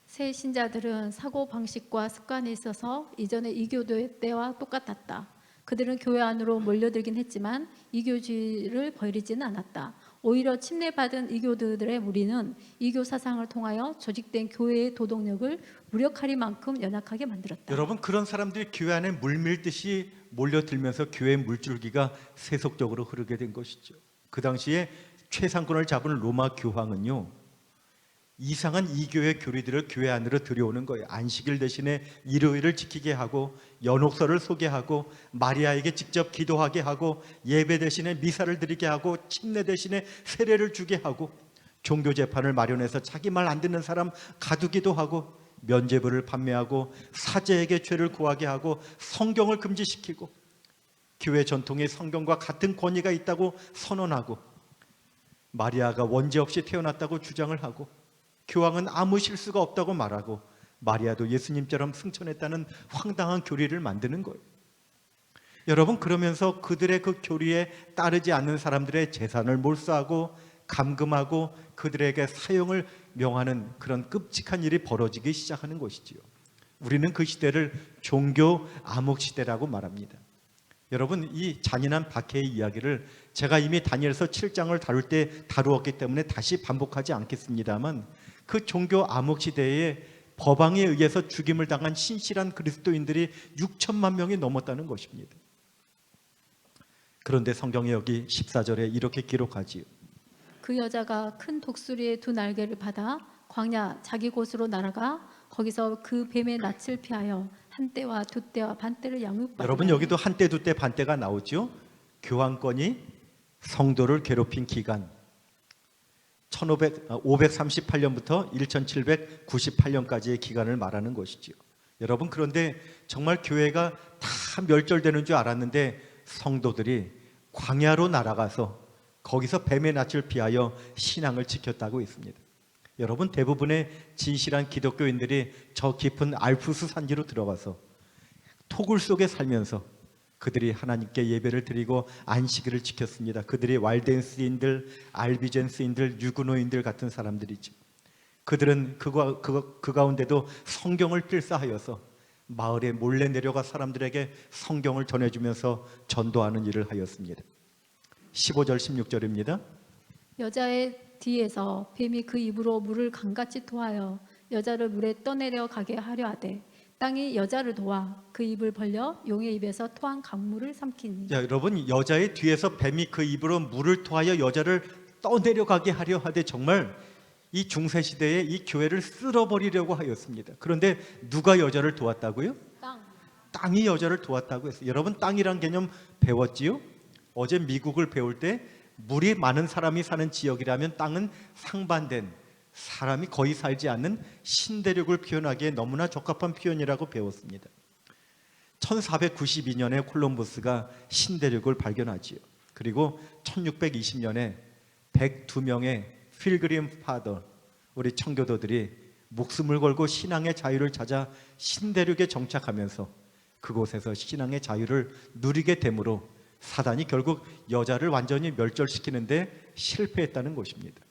새 신자들은 사고 방식과 습관에 있어서 이전의 이교도 때와 똑같았다. 그들은 교회 안으로 몰려들긴 했지만 이교주의를 버리지는 않았다. 오히려 침례받은 이교도들의 무리는 이교 사상을 통하여 조직된 교회의 도덕력을 무력하리만큼 연약하게 만들었다. 여러분, 그런 사람들이 교회 안에 물밀듯이 몰려들면서 교회의 물줄기가 세속적으로 흐르게 된 것이죠. 그 당시에 최상권을 잡은 로마 교황은요, 이상한 이교의 교리들을 교회 안으로 들여오는 거예요. 안식일 대신에 일요일을 지키게 하고 연옥서를 소개하고 마리아에게 직접 기도하게 하고 예배 대신에 미사를 드리게 하고 침례 대신에 세례를 주게 하고 종교 재판을 마련해서 자기 말 안 듣는 사람 가두기도 하고 면죄부를 판매하고 사제에게 죄를 구하게 하고 성경을 금지시키고 교회 전통의 성경과 같은 권위가 있다고 선언하고 마리아가 원죄 없이 태어났다고 주장을 하고 교황은 아무 실수가 없다고 말하고 마리아도 예수님처럼 승천했다는 황당한 교리를 만드는 거예요. 여러분, 그러면서 그들의 그 교리에 따르지 않는 사람들의 재산을 몰수하고 감금하고 그들에게 사형을 명하는 그런 끔찍한 일이 벌어지기 시작하는 것이지요. 우리는 그 시대를 종교 암흑 시대라고 말합니다. 여러분, 이 잔인한 박해의 이야기를 제가 이미 다니엘서 7장을 다룰 때 다루었기 때문에 다시 반복하지 않겠습니다만 그 종교 암흑 시대에 법왕에 의해서 죽임을 당한 신실한 그리스도인들이 6천만 명이 넘었다는 것입니다. 그런데 성경에 여기 14절에 이렇게 기록하지요. 그 여자가 큰 독수리의 두 날개를 받아 광야 자기 곳으로 날아가 거기서 그 뱀의 낯을 피하여 한때와 두때와 반때를 양육받으라. 여러분, 여기도 한때 두때 반때가 나오죠. 교황권이 성도를 괴롭힌 기간 538년부터 1798년까지의 기간을 말하는 것이죠. 여러분, 그런데 정말 교회가 다 멸절되는 줄 알았는데 성도들이 광야로 날아가서 거기서 뱀의 낯을 피하여 신앙을 지켰다고 했습니다. 여러분 대부분의 진실한 기독교인들이 저 깊은 알프스 산지로 들어가서 토굴 속에 살면서 그들이 하나님께 예배를 드리고 안식일을 지켰습니다. 그들이 walden스인들, 알비젠스인들, 유그노인들 같은 사람들이죠. 그들은 그 가운데도 성경을 필사하여서 마을에 몰래 내려가 사람들에게 성경을 전해주면서 전도하는 일을 하였습니다. 15절 16절입니다. 여자의 뒤에서 뱀이 그 입으로 물을 강같이 토하여 여자를 물에 떠내려 가게 하려 하되 땅이 여자를 도와 그 입을 벌려 용의 입에서 토한 강물을 삼키니. 자, 여러분 여자의 뒤에서 뱀이 그 입으로 물을 토하여 여자를 떠내려가게 하려 하되 정말 이 중세시대에 이 교회를 쓸어버리려고 하였습니다. 그런데 누가 여자를 도왔다고요? 땅이 여자를 도왔다고 했어요. 여러분 땅이란 개념 배웠지요? 어제 미국을 배울 때 물이 많은 사람이 사는 지역이라면 땅은 상반된 사람이 거의 살지 않는 신대륙을 표현하기에 너무나 적합한 표현이라고 배웠습니다. 1492년에 콜럼버스가 신대륙을 발견하지요. 그리고 1620년에 102명의 필그림 파더, 우리 청교도들이 목숨을 걸고 신앙의 자유를 찾아 신대륙에 정착하면서 그곳에서 신앙의 자유를 누리게 되므로 사단이 결국 여자를 완전히 멸절시키는데 실패했다는 것입니다.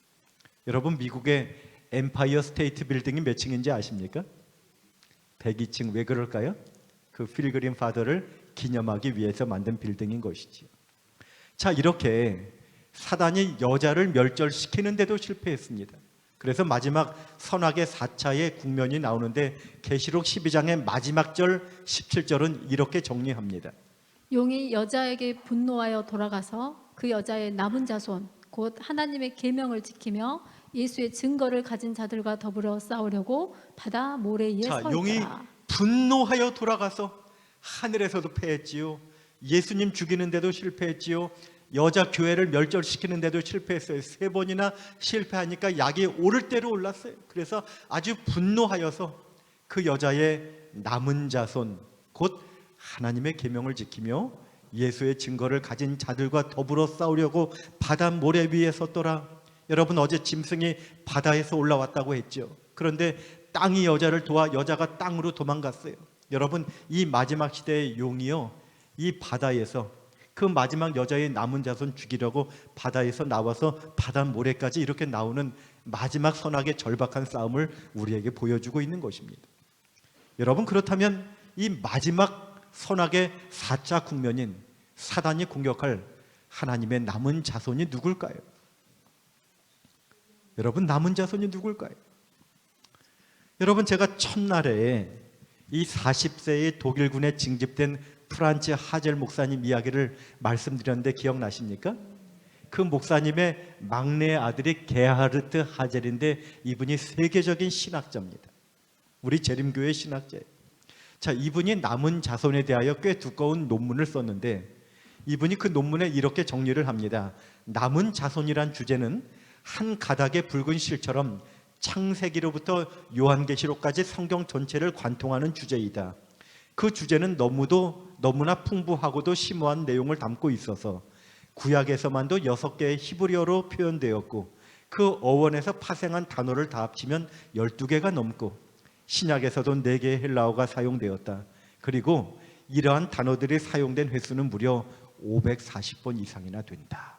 여러분 미국의 엠파이어 스테이트 빌딩이 몇 층인지 아십니까? 102층. 왜 그럴까요? 그 필그림 파더를 기념하기 위해서 만든 빌딩인 것이지요. 자, 이렇게 사단이 여자를 멸절시키는데도 실패했습니다. 그래서 마지막 선악의 4차의 국면이 나오는데 계시록 12장의 마지막 절 17절은 이렇게 정리합니다. 용이 여자에게 분노하여 돌아가서 그 여자의 남은 자손 곧 하나님의 계명을 지키며 예수의 증거를 가진 자들과 더불어 싸우려고 바다 모래 위에 서 있더라. 용이 분노하여 돌아가서 하늘에서도 패했지요. 예수님 죽이는데도 실패했지요. 여자 교회를 멸절시키는데도 실패했어요. 3번이나 실패하니까 약이 오를 대로 올랐어요. 그래서 아주 분노하여서 그 여자의 남은 자손 곧 하나님의 계명을 지키며 예수의 증거를 가진 자들과 더불어 싸우려고 바다 모래 위에 섰더라. 여러분 어제 짐승이 바다에서 올라왔다고 했죠. 그런데 땅이 여자를 도와 여자가 땅으로 도망갔어요. 여러분 이 마지막 시대의 용이요, 이 바다에서 그 마지막 여자의 남은 자손 죽이려고 바다에서 나와서 바다 모래까지 이렇게 나오는 마지막 선악의 절박한 싸움을 우리에게 보여주고 있는 것입니다. 여러분 그렇다면 이 마지막 선악의 4차 국면인 사단이 공격할 하나님의 남은 자손이 누굴까요? 여러분 남은 자손이 누굴까요? 여러분 제가 첫날에 이 40세의 독일군에 징집된 프란츠 하젤 목사님 이야기를 말씀드렸는데 기억나십니까? 그 목사님의 막내 아들이 게하르트 하젤인데 이분이 세계적인 신학자입니다. 우리 재림교회 신학자예요. 자, 이분이 남은 자손에 대하여 꽤 두꺼운 논문을 썼는데 이분이 그 논문에 이렇게 정리를 합니다. 남은 자손이란 주제는 한 가닥의 붉은 실처럼 창세기로부터 요한계시록까지 성경 전체를 관통하는 주제이다. 그 주제는 너무나 풍부하고도 심오한 내용을 담고 있어서 구약에서만도 6개의 히브리어로 표현되었고 그 어원에서 파생한 단어를 다 합치면 12개가 넘고 신약에서도 4개의 헬라어가 사용되었다. 그리고 이러한 단어들이 사용된 횟수는 무려 540번 이상이나 된다.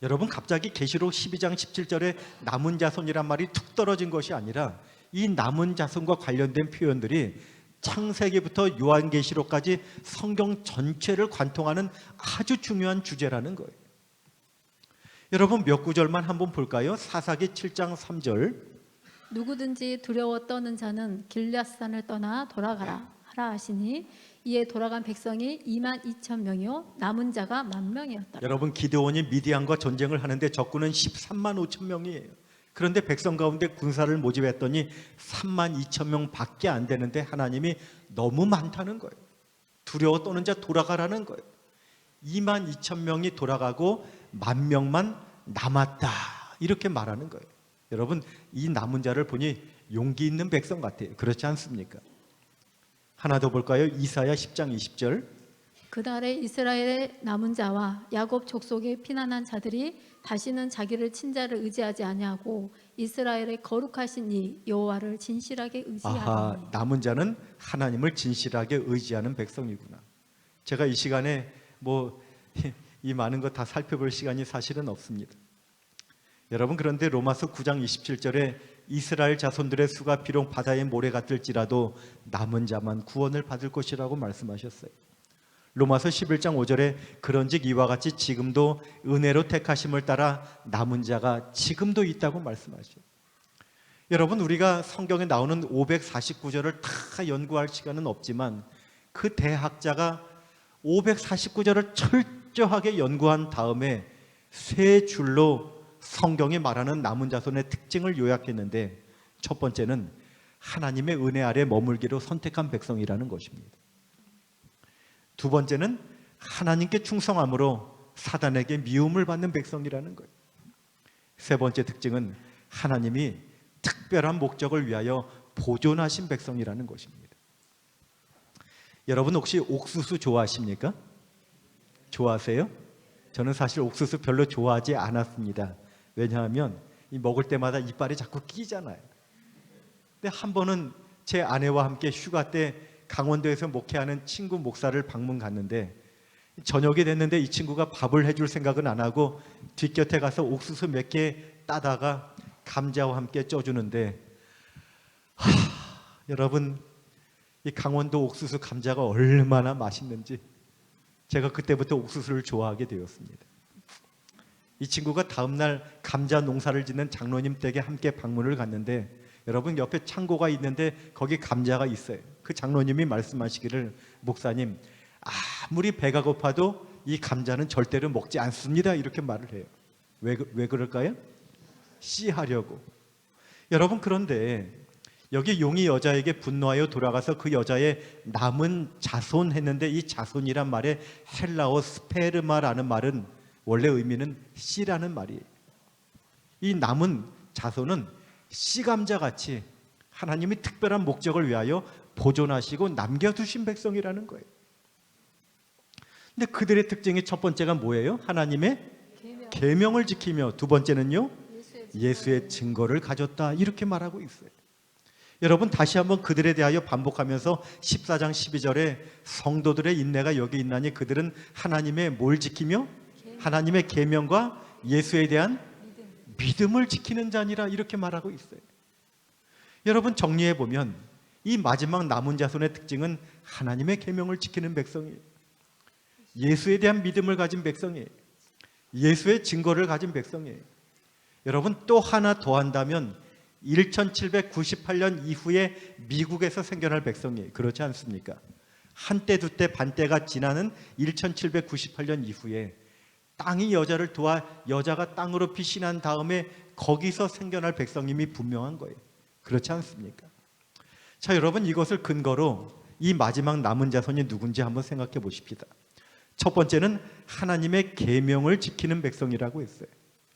여러분 갑자기 계시록 12장 17절에 남은 자손이란 말이 툭 떨어진 것이 아니라 이 남은 자손과 관련된 표현들이 창세기부터 요한계시록까지 성경 전체를 관통하는 아주 중요한 주제라는 거예요. 여러분 몇 구절만 한번 볼까요? 사사기 7장 3절. 누구든지 두려워 떠는 자는 길앗산을 떠나 돌아가라 하라 하시니 이에 돌아간 백성이 2만 2천 명이요 남은 자가 10,000명이었더라. 여러분 기드온이 미디안과 전쟁을 하는데 적군은 13만 5천 명이에요. 그런데 백성 가운데 군사를 모집했더니 3만 2천 명 밖에 안 되는데 하나님이 너무 많다는 거예요. 두려워 떠는 자 돌아가라는 거예요. 2만 2천 명이 돌아가고 10,000명만 남았다 이렇게 말하는 거예요. 여러분 이 남은 자를 보니 용기 있는 백성 같아요. 그렇지 않습니까? 하나 더 볼까요? 이사야 10장 20절. 그날에 이스라엘의 남은 자와 야곱 족속에 피난한 자들이 다시는 자기를 친자를 의지하지 아니하고 이스라엘의 거룩하신 이 여호와를 진실하게 의지하리니. 아하, 남은 자는 하나님을 진실하게 의지하는 백성이구나. 제가 이 시간에 이 많은 것 다 살펴볼 시간이 사실은 없습니다. 여러분, 그런데 로마서 9장 27절에 이스라엘 자손들의 수가 비록 바다의 모래 같을지라도 남은 자만 구원을 받을 것이라고 말씀하셨어요. 로마서 11장 5절에 그런즉 이와 같이 지금도 은혜로 택하심을 따라 남은 자가 지금도 있다고 말씀하셔요. 여러분, 우리가 성경에 나오는 549절을 다 연구할 시간은 없지만 그 대학자가 549절을 철저하게 연구한 다음에 세 줄로 성경이 말하는 남은 자손의 특징을 요약했는데, 첫 번째는 하나님의 은혜 아래 머물기로 선택한 백성이라는 것입니다. 두 번째는 하나님께 충성함으로 사단에게 미움을 받는 백성이라는 거예요. 세 번째 특징은 하나님이 특별한 목적을 위하여 보존하신 백성이라는 것입니다. 여러분, 혹시 옥수수 좋아하십니까? 좋아하세요? 저는 사실 옥수수 별로 좋아하지 않았습니다. 왜냐하면 먹을 때마다 이빨이 자꾸 끼잖아요. 근데 한 번은 제 아내와 함께 휴가 때 강원도에서 목회하는 친구 목사를 방문 갔는데, 저녁이 됐는데 이 친구가 밥을 해줄 생각은 안 하고 뒷곁에 가서 옥수수 몇 개 따다가 감자와 함께 쪄주는데, 여러분, 이 강원도 옥수수 감자가 얼마나 맛있는지 제가 그때부터 옥수수를 좋아하게 되었습니다. 이 친구가 다음날 감자 농사를 짓는 장로님 댁에 함께 방문을 갔는데, 여러분, 옆에 창고가 있는데 거기 감자가 있어요. 그 장로님이 말씀하시기를, 목사님, 아무리 배가 고파도 이 감자는 절대로 먹지 않습니다, 이렇게 말을 해요. 왜 그럴까요? 씨하려고. 여러분, 그런데 여기 용이 여자에게 분노하여 돌아가서 그 여자의 남은 자손 했는데, 이 자손이란 말에 헬라어 스페르마라는 말은 원래 의미는 씨라는 말이에요. 이 남은 자손은 씨감자같이 하나님이 특별한 목적을 위하여 보존하시고 남겨두신 백성이라는 거예요. 근데 그들의 특징이 첫 번째가 뭐예요? 하나님의 계명을 지키며, 두 번째는요, 예수의 증거를 가졌다, 이렇게 말하고 있어요. 여러분, 다시 한번 그들에 대하여 반복하면서 14장 12절에 성도들의 인내가 여기 있나니 그들은 하나님의 뭘 지키며? 하나님의 계명과 예수에 대한 믿음을 지키는 자니라, 이렇게 말하고 있어요. 여러분, 정리해 보면 이 마지막 남은 자손의 특징은 하나님의 계명을 지키는 백성이에요. 예수에 대한 믿음을 가진 백성이에요. 예수의 증거를 가진 백성이에요. 여러분, 또 하나 더 한다면 1798년 이후에 미국에서 생겨날 백성이에요. 그렇지 않습니까? 한때 두때 반때가 지나는 1798년 이후에 땅이 여자를 도와 여자가 땅으로 피신한 다음에 거기서 생겨날 백성임이 분명한 거예요. 그렇지 않습니까? 자, 여러분, 이것을 근거로 이 마지막 남은 자손이 누군지 한번 생각해 보십시다. 첫 번째는 하나님의 계명을 지키는 백성이라고 했어요.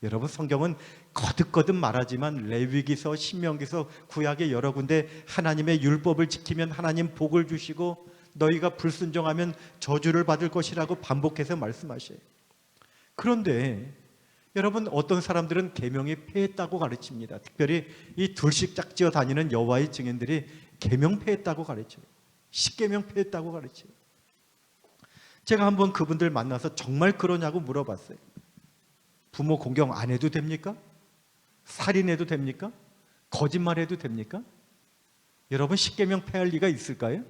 여러분, 성경은 거듭거듭 말하지만 레위기서, 신명기서, 구약의 여러 군데 하나님의 율법을 지키면 하나님 복을 주시고 너희가 불순종하면 저주를 받을 것이라고 반복해서 말씀하셔요. 그런데 여러분, 어떤 사람들은 계명이 폐했다고 가르칩니다. 특별히 이 둘씩 짝지어 다니는 여호와의 증인들이 계명 폐했다고 가르쳐요. 십계명 폐했다고 가르쳐요. 제가 한번 그분들 만나서 정말 그러냐고 물어봤어요. 부모 공경 안 해도 됩니까? 살인해도 됩니까? 거짓말해도 됩니까? 여러분, 십계명 폐할 리가 있을까요?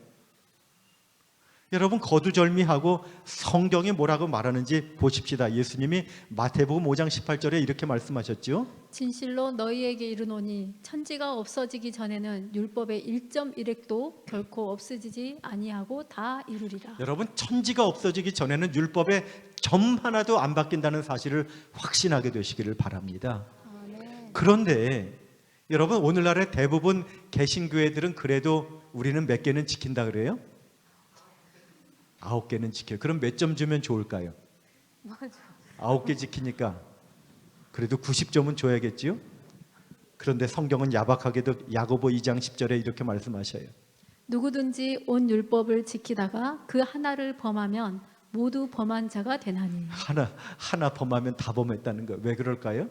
여러분, 거두절미하고 성경이 뭐라고 말하는지 보십시다. 예수님이 마태복음 5장 18절에 이렇게 말씀하셨죠. 진실로 너희에게 이르노니 천지가 없어지기 전에는 율법의 1.1획도 결코 없어지지 아니하고 다 이루리라. 여러분, 천지가 없어지기 전에는 율법의 점 하나도 안 바뀐다는 사실을 확신하게 되시기를 바랍니다. 네. 그런데 여러분, 오늘날의 대부분 개신교회들은 그래도 우리는 몇 개는 지킨다 그래요? 9개는 지켜요. 그럼 몇 점 주면 좋을까요? 맞아. 9개 지키니까 그래도 90점은 줘야겠지요? 그런데 성경은 야박하게도 야고보 2장 10절에 이렇게 말씀하셔요. 누구든지 온 율법을 지키다가 그 하나를 범하면 모두 범한 자가 되나니. 하나 범하면 다 범했다는 거예요. 왜 그럴까요?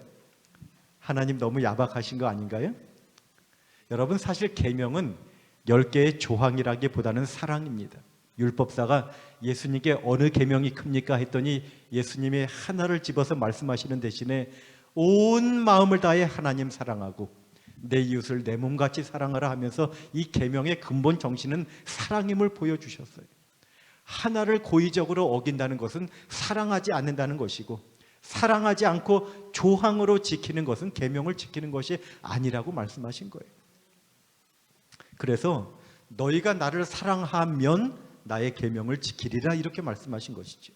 하나님 너무 야박하신 거 아닌가요? 여러분, 사실 계명은 10개의 조항이라기보다는 사랑입니다. 율법사가 예수님께 어느 계명이 큽니까 했더니 예수님이 하나를 집어서 말씀하시는 대신에 온 마음을 다해 하나님 사랑하고 내 이웃을 내 몸같이 사랑하라 하면서 이 계명의 근본 정신은 사랑임을 보여주셨어요. 하나를 고의적으로 어긴다는 것은 사랑하지 않는다는 것이고, 사랑하지 않고 조항으로 지키는 것은 계명을 지키는 것이 아니라고 말씀하신 거예요. 그래서 너희가 나를 사랑하면 나의 계명을 지키리라, 이렇게 말씀하신 것이죠.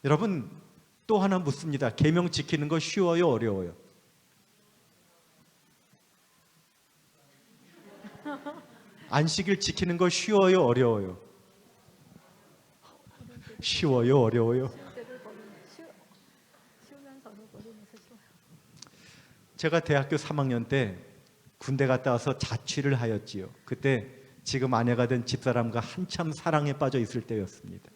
여러분, 또 하나 묻습니다. 계명 지키는 거 쉬워요, 어려워요? 안식일 지키는 거 쉬워요, 어려워요? 쉬워요, 어려워요? 제가 대학교 3학년 때 군대 갔다 와서 자취를 하였지요. 그때 지금 아내가 된 집사람과 한참 사랑에 빠져 있을 때였습니다.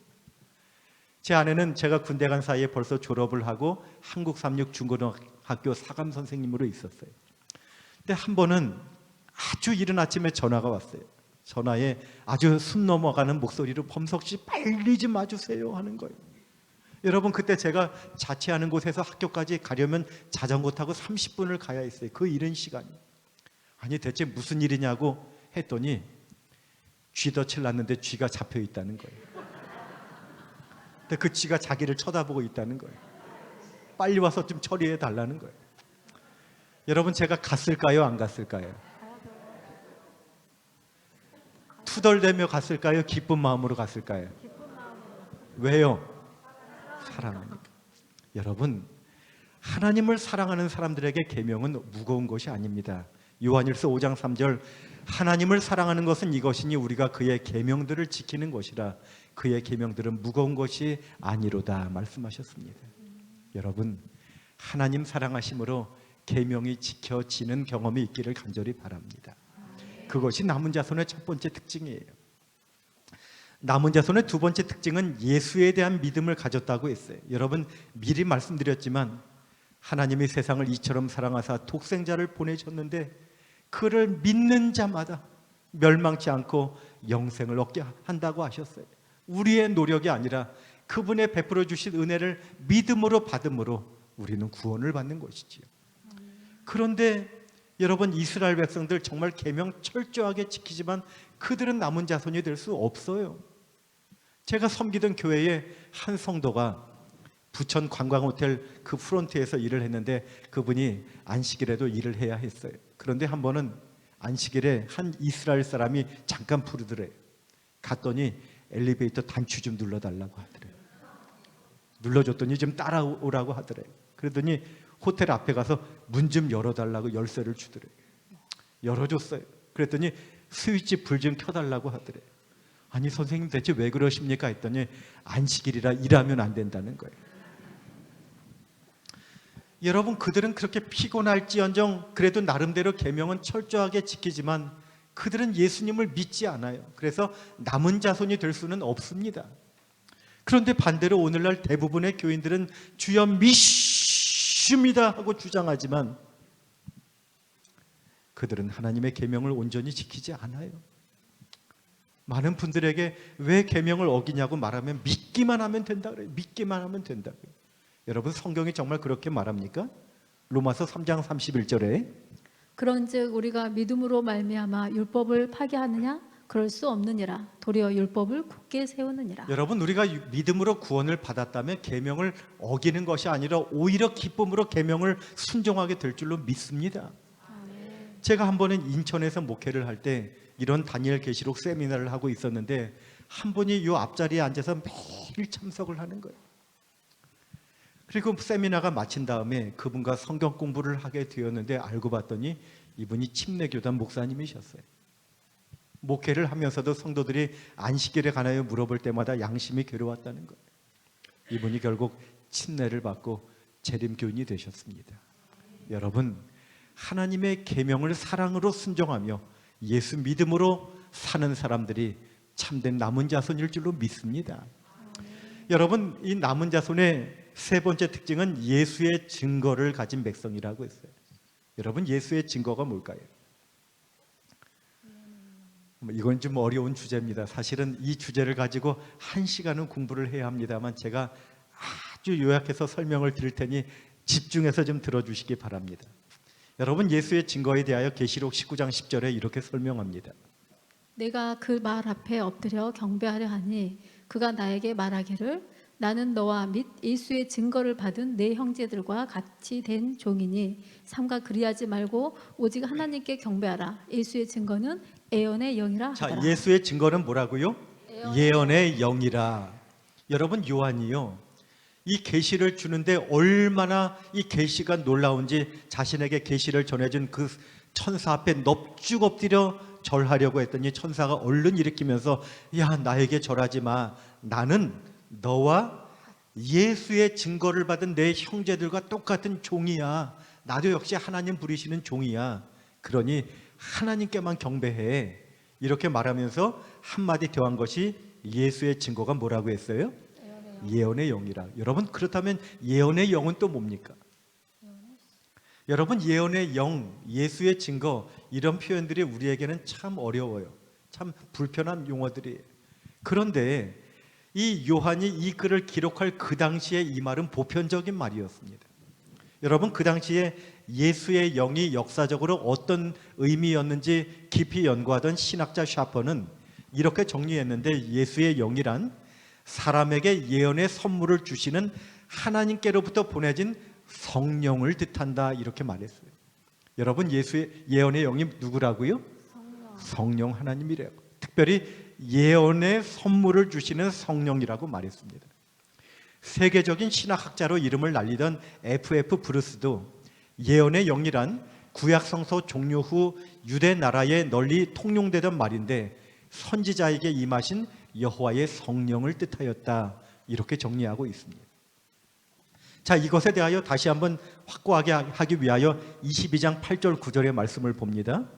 제 아내는 제가 군대 간 사이에 벌써 졸업을 하고 한국 삼육 중고등학교 사감 선생님으로 있었어요. 근데 한 번은 아주 이른 아침에 전화가 왔어요. 전화에 아주 숨 넘어가는 목소리로 범석 씨 빨리 좀 와주세요 하는 거예요. 여러분, 그때 제가 자취하는 곳에서 학교까지 가려면 자전거 타고 30분을 가야 했어요. 그 이른 시간이. 아니 대체 무슨 일이냐고 했더니 쥐덫을 놨는데 쥐가 잡혀 있다는 거예요. 근데 그 쥐가 자기를 쳐다보고 있다는 거예요. 빨리 와서 좀 처리해 달라는 거예요. 여러분, 제가 갔을까요, 안 갔을까요? 투덜대며 갔을까요? 기쁜 마음으로 갔을까요? 왜요? 사랑하니까. 여러분, 하나님을 사랑하는 사람들에게 계명은 무거운 것이 아닙니다. 요한일서 5장 3절, 하나님을 사랑하는 것은 이것이니 우리가 그의 계명들을 지키는 것이라 그의 계명들은 무거운 것이 아니로다 말씀하셨습니다. 여러분, 하나님 사랑하심으로 계명이 지켜지는 경험이 있기를 간절히 바랍니다. 그것이 남은 자손의 첫 번째 특징이에요. 남은 자손의 두 번째 특징은 예수에 대한 믿음을 가졌다고 했어요. 여러분, 미리 말씀드렸지만 하나님이 세상을 이처럼 사랑하사 독생자를 보내셨는데 그를 믿는 자마다 멸망치 않고 영생을 얻게 한다고 하셨어요. 우리의 노력이 아니라 그분의 베풀어 주신 은혜를 믿음으로 받음으로 우리는 구원을 받는 것이지요. 그런데 여러분, 이스라엘 백성들 정말 계명 철저하게 지키지만 그들은 남은 자손이 될 수 없어요. 제가 섬기던 교회에 한 성도가 부천 관광호텔 그 프론트에서 일을 했는데 그분이 안식일에도 일을 해야 했어요. 그런데 한 번은 안식일에 한 이스라엘 사람이 잠깐 부르더래요. 갔더니 엘리베이터 단추 좀 눌러달라고 하더래요. 눌러줬더니 좀 따라오라고 하더래요. 그러더니 호텔 앞에 가서 문 좀 열어달라고 열쇠를 주더래요. 열어줬어요. 그랬더니 스위치 불 좀 켜달라고 하더래요. 아니 선생님 대체 왜 그러십니까 했더니 안식일이라 일하면 안 된다는 거예요. 여러분, 그들은 그렇게 피곤할지언정 그래도 나름대로 계명은 철저하게 지키지만 그들은 예수님을 믿지 않아요. 그래서 남은 자손이 될 수는 없습니다. 그런데 반대로 오늘날 대부분의 교인들은 주여 믿습니다 하고 주장하지만 그들은 하나님의 계명을 온전히 지키지 않아요. 많은 분들에게 왜 계명을 어기냐고 말하면 믿기만 하면 된다 그래요. 믿기만 하면 된다고요. 여러분, 성경이 정말 그렇게 말합니까? 로마서 3장 31절에 그런즉 우리가 믿음으로 말미암아 율법을 파기하느냐? 그럴 수 없느니라. 도리어 율법을 굳게 세우느니라. 여러분, 우리가 믿음으로 구원을 받았다면 계명을 어기는 것이 아니라 오히려 기쁨으로 계명을 순종하게 될 줄로 믿습니다. 제가 한 번은 인천에서 목회를 할 때 이런 다니엘 계시록 세미나를 하고 있었는데 한 분이 이 앞자리에 앉아서 매일 참석을 하는 거예요. 그리고 세미나가 마친 다음에 그분과 성경 공부를 하게 되었는데 알고 봤더니 이분이 침례교단 목사님이셨어요. 목회를 하면서도 성도들이 안식일에 가나요 물어볼 때마다 양심이 괴로웠다는 거예요. 이분이 결국 침례를 받고 재림교인이 되셨습니다. 여러분, 하나님의 계명을 사랑으로 순종하며 예수 믿음으로 사는 사람들이 참된 남은 자손일 줄로 믿습니다. 여러분, 이 남은 자손의 세 번째 특징은 예수의 증거를 가진 백성이라고 했어요. 여러분, 예수의 증거가 뭘까요? 이건 좀 어려운 주제입니다. 사실은 이 주제를 가지고 1시간은 공부를 해야 합니다만 제가 아주 요약해서 설명을 드릴 테니 집중해서 좀 들어주시기 바랍니다. 여러분, 예수의 증거에 대하여 계시록 19장 10절에 이렇게 설명합니다. 내가 그 말 앞에 엎드려 경배하려 하니 그가 나에게 말하기를 나는 너와 및 예수의 증거를 받은 내 형제들과 같이 된 종이니 삼가 그리하지 말고 오직 하나님께 경배하라. 예수의 증거는 예언의 영이라 하더라. 자, 예수의 증거는 뭐라고요? 예언의 영이라. 여러분, 요한이요, 이 계시를 주는데 얼마나 이 계시가 놀라운지 자신에게 계시를 전해준 그 천사 앞에 넙죽 엎드려 절하려고 했더니 천사가 얼른 일으키면서 야, 나에게 절하지 마. 나는 너와 예수의 증거를 받은 내 형제들과 똑같은 종이야. 나도 역시 하나님 부리시는 종이야. 그러니 하나님께만 경배해. 이렇게 말하면서 한마디 더한 것이 예수의 증거가 뭐라고 했어요? 예언의 영이라. 여러분, 그렇다면 예언의 영은 또 뭡니까? 여러분, 예언의 영, 예수의 증거, 이런 표현들이 우리에게는 참 어려워요. 참 불편한 용어들이에요. 그런데 이 요한이 이 글을 기록할 그 당시에 이 말은 보편적인 말이었습니다. 여러분, 그 당시에 예수의 영이 역사적으로 어떤 의미였는지 깊이 연구하던 신학자 샤퍼는 이렇게 정리했는데, 예수의 영이란 사람에게 예언의 선물을 주시는 하나님께로부터 보내진 성령을 뜻한다, 이렇게 말했어요. 여러분, 예수의 예언의 영이 누구라고요? 성령 하나님이래요. 특별히 예언의 선물을 주시는 성령이라고 말했습니다. 세계적인 신학학자로 이름을 날리던 F.F. 브루스도 예언의 영이란 구약 성서 종료 후 유대 나라에 널리 통용되던 말인데 선지자에게 임하신 여호와의 성령을 뜻하였다, 이렇게 정리하고 있습니다. 자, 이것에 대하여 다시 한번 확고하게 하기 위하여 22장 8절 9절의 말씀을 봅니다.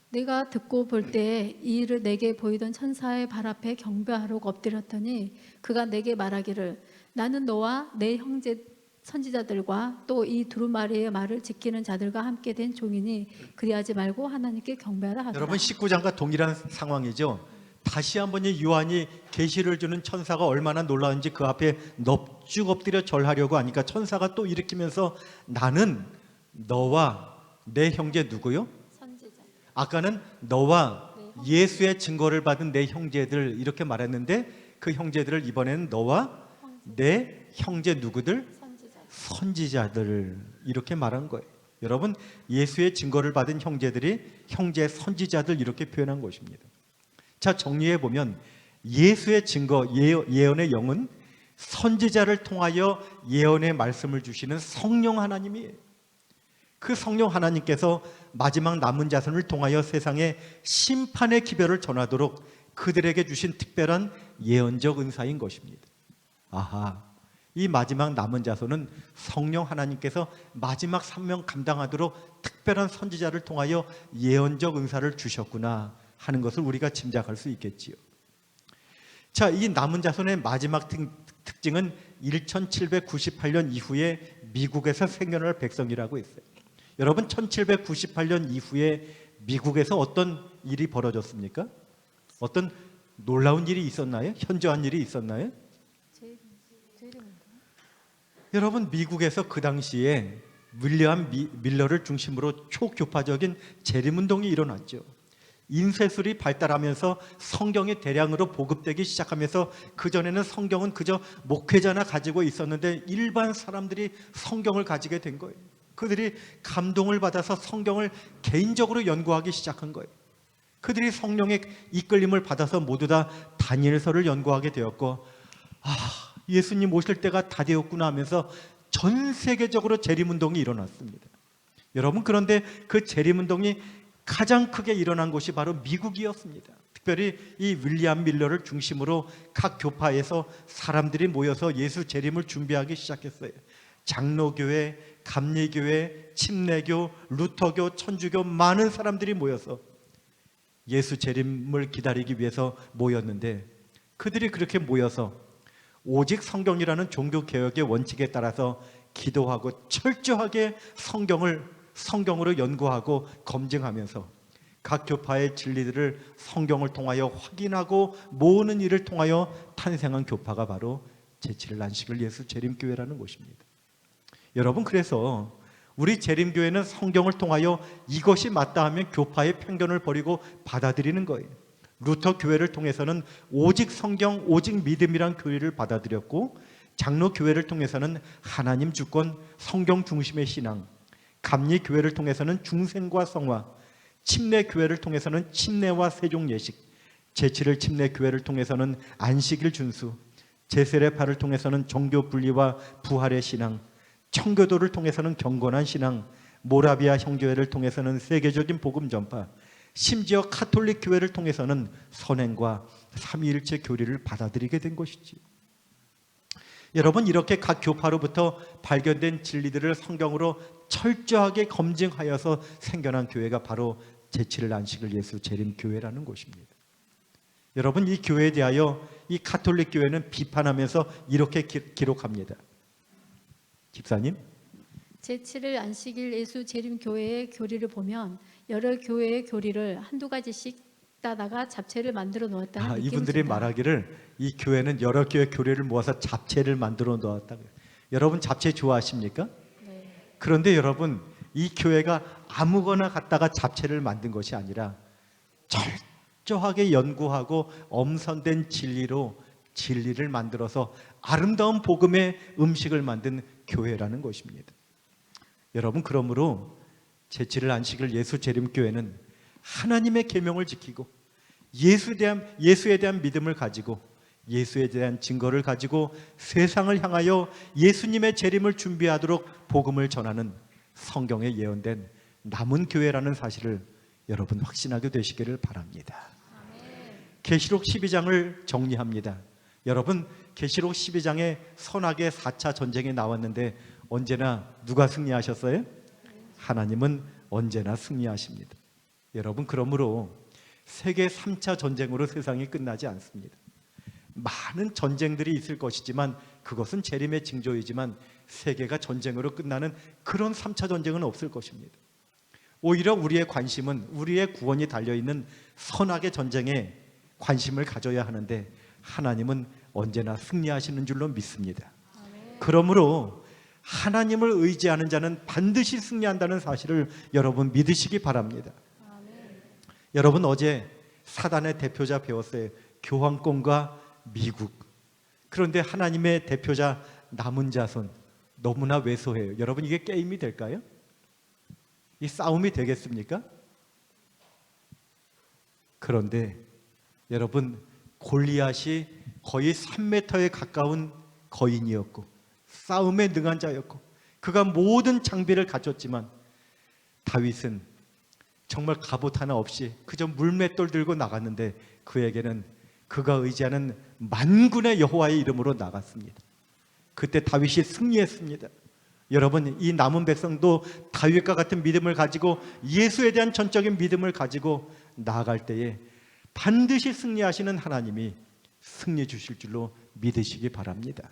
내가 듣고 볼 때 이 일을 내게 보이던 천사의 발 앞에 경배하려고 엎드렸더니 그가 내게 말하기를 나는 너와 내 형제 선지자들과 또 이 두루마리의 말을 지키는 자들과 함께 된 종이니 그리하지 말고 하나님께 경배하라 하더라. 여러분, 19장과 동일한 상황이죠. 다시 한번 이 요한이 계시를 주는 천사가 얼마나 놀라운지 그 앞에 넙죽 엎드려 절하려고 하니까 천사가 또 일으키면서 나는 너와 내 형제 누구요? 선지자. 아까는 너와 예수의 증거를 받은 내 형제들, 이렇게 말했는데 그 형제들을 이번에는 너와 내 형제 누구들? 선지자들, 이렇게 말한 거예요. 여러분, 예수의 증거를 받은 형제들이 형제 선지자들, 이렇게 표현한 것입니다. 자, 정리해 보면 예수의 증거, 예언의 영은 선지자를 통하여 예언의 말씀을 주시는 성령 하나님이에요. 그 성령 하나님께서 마지막 남은 자손을 통하여 세상에 심판의 기별을 전하도록 그들에게 주신 특별한 예언적 은사인 것입니다. 아하, 이 마지막 남은 자손은 성령 하나님께서 마지막 사명 감당하도록 특별한 선지자를 통하여 예언적 은사를 주셨구나 하는 것을 우리가 짐작할 수 있겠지요. 자, 이 남은 자손의 마지막 특징은 1798년 이후에 미국에서 생겨날 백성이라고 했어요. 여러분, 1798년 이후에 미국에서 어떤 일이 벌어졌습니까? 어떤 놀라운 일이 있었나요? 현저한 일이 있었나요? 여러분, 미국에서 그 당시에 윌리엄 밀러를 중심으로 초교파적인 재림운동이 일어났죠. 인쇄술이 발달하면서 성경이 대량으로 보급되기 시작하면서 그전에는 성경은 그저 목회자나 가지고 있었는데 일반 사람들이 성경을 가지게 된 거예요. 그들이 감동을 받아서 성경을 개인적으로 연구하기 시작한 거예요. 그들이 성령의 이끌림을 받아서 모두 다 다니엘서를 연구하게 되었고, 예수님 오실 때가 다 되었구나 하면서 전 세계적으로 재림운동이 일어났습니다. 여러분, 그런데 그 재림운동이 가장 크게 일어난 곳이 바로 미국이었습니다. 특별히 이 윌리엄 밀러를 중심으로 각 교파에서 사람들이 모여서 예수 재림을 준비하기 시작했어요. 장로교회, 감리교회, 침례교, 루터교, 천주교, 많은 사람들이 모여서 예수 재림을 기다리기 위해서 모였는데, 그들이 그렇게 모여서 오직 성경이라는 종교 개혁의 원칙에 따라서 기도하고 철저하게 성경으로 연구하고 검증하면서 각 교파의 진리들을 성경을 통하여 확인하고 모으는 일을 통하여 탄생한 교파가 바로 제7일 안식일 예수 재림교회라는 곳입니다. 여러분, 그래서 우리 재림교회는 성경을 통하여 이것이 맞다 하면 교파의 편견을 버리고 받아들이는 거예요. 루터 교회를 통해서는 오직 성경, 오직 믿음이란 교리를 받아들였고, 장로 교회를 통해서는 하나님 주권, 성경 중심의 신앙, 감리 교회를 통해서는 중생과 성화, 침례 교회를 통해서는 침례와 세종 예식, 제7일 침례 교회를 통해서는 안식일 준수, 제세례파를 통해서는 종교 분리와 부활의 신앙, 청교도를 통해서는 경건한 신앙, 모라비아 형교회를 통해서는 세계적인 복음 전파, 심지어 카톨릭 교회를 통해서는 선행과 삼위일체 교리를 받아들이게 된 것이지요. 여러분, 이렇게 각 교파로부터 발견된 진리들을 성경으로 철저하게 검증하여서 생겨난 교회가 바로 제7일 안식일 예수 재림교회라는 곳입니다. 여러분, 이 교회에 대하여 이 카톨릭 교회는 비판하면서 이렇게 기록합니다. 집사님, 제7일 안식일 예수 재림교회의 교리를 보면 여러 교회의 교리를 한두 가지씩 따다가 잡채를 만들어 놓았다는 느낌이 이분들이 듭니다. 말하기를 이 교회는 여러 교회 교리를 모아서 잡채를 만들어 놓았다고요. 여러분, 잡채 좋아하십니까? 네. 그런데 여러분, 이 교회가 아무거나 갖다가 잡채를 만든 것이 아니라 철저하게 연구하고 엄선된 진리를 만들어서 아름다운 복음의 음식을 만든 교회라는 것입니다. 여러분, 그러므로 제7일 안식일 예수 재림교회는 하나님의 계명을 지키고 예수에 대한 믿음을 가지고 예수에 대한 증거를 가지고 세상을 향하여 예수님의 재림을 준비하도록 복음을 전하는 성경에 예언된 남은 교회라는 사실을 여러분 확신하게 되시기를 바랍니다. 계시록 12장을 정리합니다. 여러분, 계시록 12장에 선악의 4차 전쟁이 나왔는데 언제나 누가 승리하셨어요? 하나님은 언제나 승리하십니다. 여러분, 그러므로 세계 3차 전쟁으로 세상이 끝나지 않습니다. 많은 전쟁들이 있을 것이지만 그것은 재림의 징조이지만 세계가 전쟁으로 끝나는 그런 3차 전쟁은 없을 것입니다. 오히려 우리의 관심은 우리의 구원이 달려있는 선악의 전쟁에 관심을 가져야 하는데 하나님은 언제나 승리하시는 줄로 믿습니다. 그러므로 하나님을 의지하는 자는 반드시 승리한다는 사실을 여러분 믿으시기 바랍니다. 여러분, 어제 사단의 대표자 배웠어요. 교황권과 미국. 그런데 하나님의 대표자 남은 자손 너무나 왜소해요. 여러분, 이게 게임이 될까요? 이 싸움이 되겠습니까? 그런데 여러분, 골리앗이 거의 3m에 가까운 거인이었고 싸움에 능한 자였고 그가 모든 장비를 갖췄지만 다윗은 정말 갑옷 하나 없이 그저 물맷돌 들고 나갔는데 그에게는 그가 의지하는 만군의 여호와의 이름으로 나갔습니다. 그때 다윗이 승리했습니다. 여러분, 이 남은 백성도 다윗과 같은 믿음을 가지고 예수에 대한 전적인 믿음을 가지고 나아갈 때에 반드시 승리하시는 하나님이 승리 주실 줄로 믿으시기 바랍니다.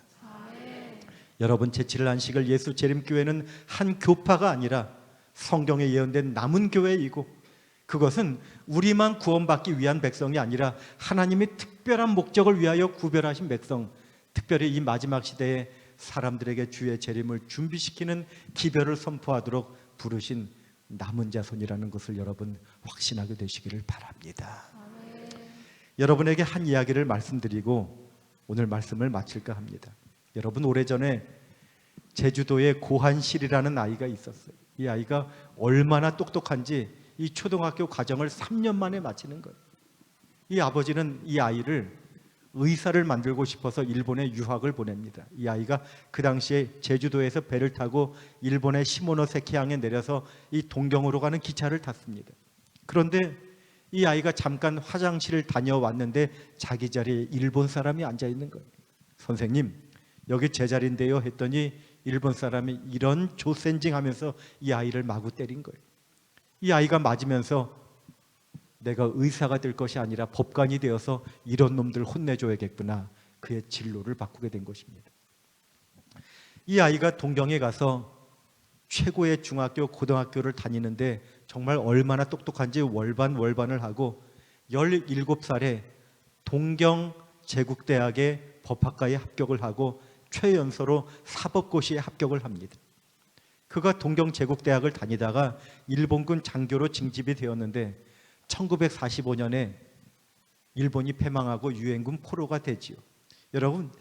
여러분, 제7일 안식일 예수 재림교회는 한 교파가 아니라 성경에 예언된 남은 교회이고 그것은 우리만 구원받기 위한 백성이 아니라 하나님이 특별한 목적을 위하여 구별하신 백성, 특별히 이 마지막 시대에 사람들에게 주의 재림을 준비시키는 기별을 선포하도록 부르신 남은 자손이라는 것을 여러분 확신하게 되시기를 바랍니다. 여러분에게 한 이야기를 말씀드리고 오늘 말씀을 마칠까 합니다. 여러분, 오래전에 제주도에 고한실이라는 아이가 있었어요. 이 아이가 얼마나 똑똑한지 이 초등학교 과정을 3년 만에 마치는 거예요. 이 아버지는 이 아이를 의사를 만들고 싶어서 일본에 유학을 보냅니다. 이 아이가 그 당시에 제주도에서 배를 타고 일본의 시모노세키항에 내려서 이 동경으로 가는 기차를 탔습니다. 그런데 이 아이가 잠깐 화장실을 다녀왔는데 자기 자리에 일본 사람이 앉아 있는 거예요. 선생님, 여기 제 자리인데요 했더니 일본 사람이 이런 조센징하면서 이 아이를 마구 때린 거예요. 이 아이가 맞으면서 내가 의사가 될 것이 아니라 법관이 되어서 이런 놈들 혼내줘야겠구나 그의 진로를 바꾸게 된 것입니다. 이 아이가 동경에 가서 최고의 중학교, 고등학교를 다니는데 정말 얼마나 똑똑한지 월반을 하고 17살에 동경 제국대학의 법학과에 합격을 하고 최연소로 사법고시에 합격을 합니다. 그가 동경 제국대학을 다니다가 일본군 장교로 징집이 되었는데 1945년에 일본이 패망하고 유엔군 포로가 되지요. 여러분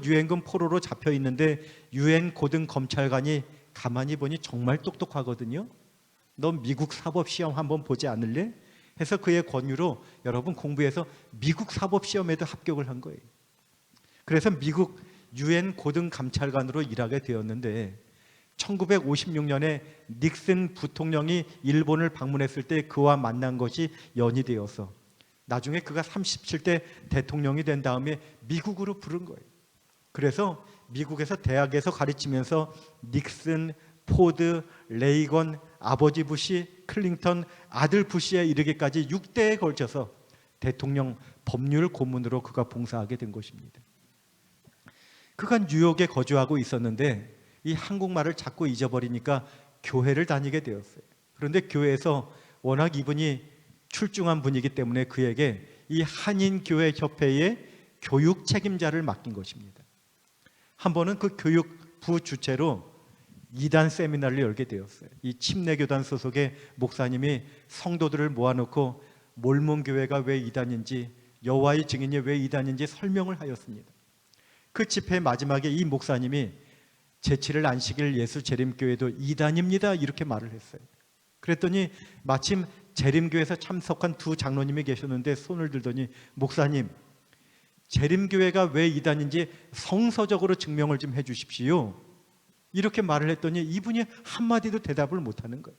유엔군 포로로 잡혀 있는데 유엔 고등 검찰관이 가만히 보니 정말 똑똑하거든요. 너 미국 사법 시험 한번 보지 않을래? 해서 그의 권유로 여러분 공부해서 미국 사법 시험에도 합격을 한 거예요. 그래서 미국 유엔 고등 감찰관으로 일하게 되었는데 1956년에 닉슨 부통령이 일본을 방문했을 때 그와 만난 것이 연이 되어서 나중에 그가 37대 대통령이 된 다음에 미국으로 부른 거예요. 그래서 미국에서 대학에서 가르치면서 닉슨, 포드, 레이건, 아버지 부시, 클린턴, 아들 부시에 이르기까지 6대에 걸쳐서 대통령 법률 고문으로 그가 봉사하게 된 것입니다. 그가 뉴욕에 거주하고 있었는데 이 한국말을 자꾸 잊어버리니까 교회를 다니게 되었어요. 그런데 교회에서 워낙 이분이 출중한 분이기 때문에 그에게 이 한인교회협회의 교육 책임자를 맡긴 것입니다. 한 번은 그 교육부 주최로 이단 세미나를 열게 되었어요. 이 침례교단 소속의 목사님이 성도들을 모아놓고 몰몬교회가 왜 이단인지, 여호와의 증인이 왜 이단인지 설명을 하였습니다. 그 집회 마지막에 이 목사님이 제7일 안식일 예수 재림교회도 이단입니다 이렇게 말을 했어요. 그랬더니 마침 재림교회에서 참석한 두 장로님이 계셨는데 손을 들더니 목사님, 재림교회가 왜 이단인지 성서적으로 증명을 좀 해주십시오 이렇게 말을 했더니 이분이 한마디도 대답을 못하는 거예요.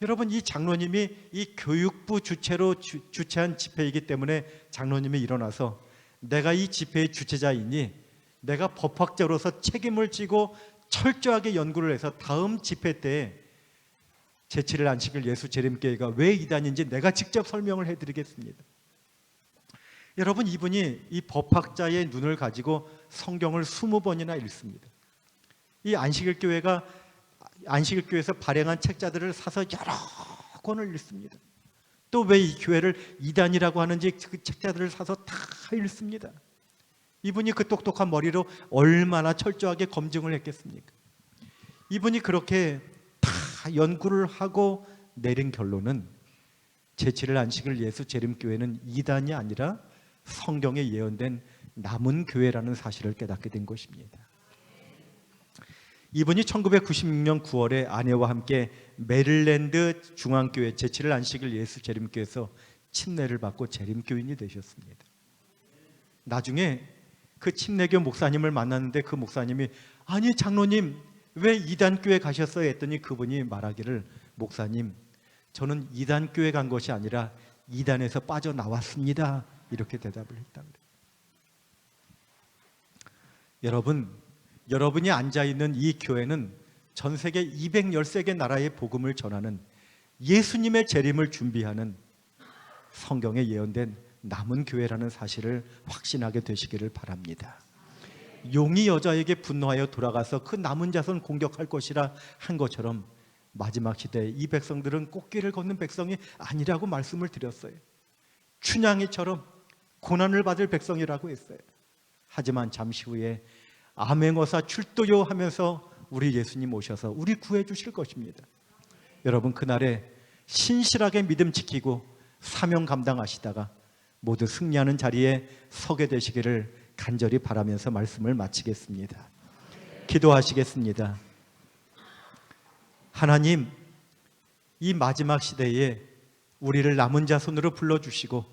여러분, 이 장로님이 이 교육부 주최로 주최한 집회이기 때문에 장로님이 일어나서 내가 이 집회의 주최자이니 내가 법학자로서 책임을 지고 철저하게 연구를 해서 다음 집회 때 제7일 안식일 예수 재림교회가 왜 이단인지 내가 직접 설명을 해드리겠습니다. 여러분, 이분이 이 법학자의 눈을 가지고 성경을 20번이나 읽습니다. 이 안식일교회에서 발행한 책자들을 사서 여러 권을 읽습니다. 또 왜 이 교회를 이단이라고 하는지 그 책자들을 사서 다 읽습니다. 이분이 그 똑똑한 머리로 얼마나 철저하게 검증을 했겠습니까? 이분이 그렇게 다 연구를 하고 내린 결론은 제7일 안식일 예수 재림교회는 이단이 아니라 성경에 예언된 남은 교회라는 사실을 깨닫게 된 것입니다. 이분이 1996년 9월에 아내와 함께 메릴랜드 중앙교회 제7일 안식일 예수 재림교회에서 침례를 받고 재림교인이 되셨습니다. 나중에 그 침례교 목사님을 만났는데 그 목사님이 아니 장로님 왜 이단교회 가셨어요? 했더니 그분이 말하기를 목사님 저는 이단교회 간 것이 아니라 이단에서 빠져나왔습니다 이렇게 대답을 했다 그래요. 여러분이 앉아있는 이 교회는 전 세계 213개 나라의 복음을 전하는 예수님의 재림을 준비하는 성경에 예언된 남은 교회라는 사실을 확신하게 되시기를 바랍니다. 용이 여자에게 분노하여 돌아가서 그 남은 자손 공격할 것이라 한 것처럼 마지막 시대에 이 백성들은 꽃길을 걷는 백성이 아니라고 말씀을 드렸어요. 춘향이처럼 고난을 받을 백성이라고 했어요. 하지만 잠시 후에 암행어사 출도요 하면서 우리 예수님 오셔서 우리 구해 주실 것입니다. 여러분, 그날에 신실하게 믿음 지키고 사명 감당하시다가 모두 승리하는 자리에 서게 되시기를 간절히 바라면서 말씀을 마치겠습니다. 기도하시겠습니다. 하나님, 이 마지막 시대에 우리를 남은 자손으로 불러주시고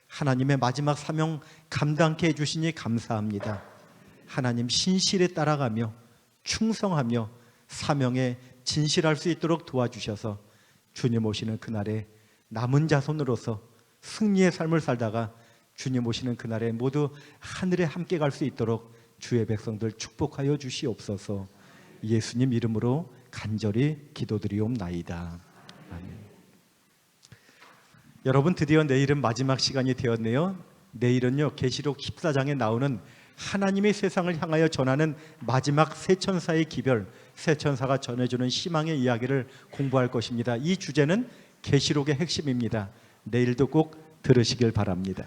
하나님의 마지막 사명 감당케 해주시니 감사합니다. 하나님, 신실에 따라가며 충성하며 사명에 진실할 수 있도록 도와주셔서 주님 오시는 그날에 남은 자손으로서 승리의 삶을 살다가 주님 오시는 그날에 모두 하늘에 함께 갈 수 있도록 주의 백성들 축복하여 주시옵소서. 예수님 이름으로 간절히 기도드리옵나이다. 아멘. 여러분, 드디어 내일은 마지막 시간이 되었네요. 내일은요 계시록 14장에 나오는 하나님의 세상을 향하여 전하는 마지막 새 천사의 기별, 새 천사가 전해주는 희망의 이야기를 공부할 것입니다. 이 주제는 계시록의 핵심입니다. 내일도 꼭 들으시길 바랍니다.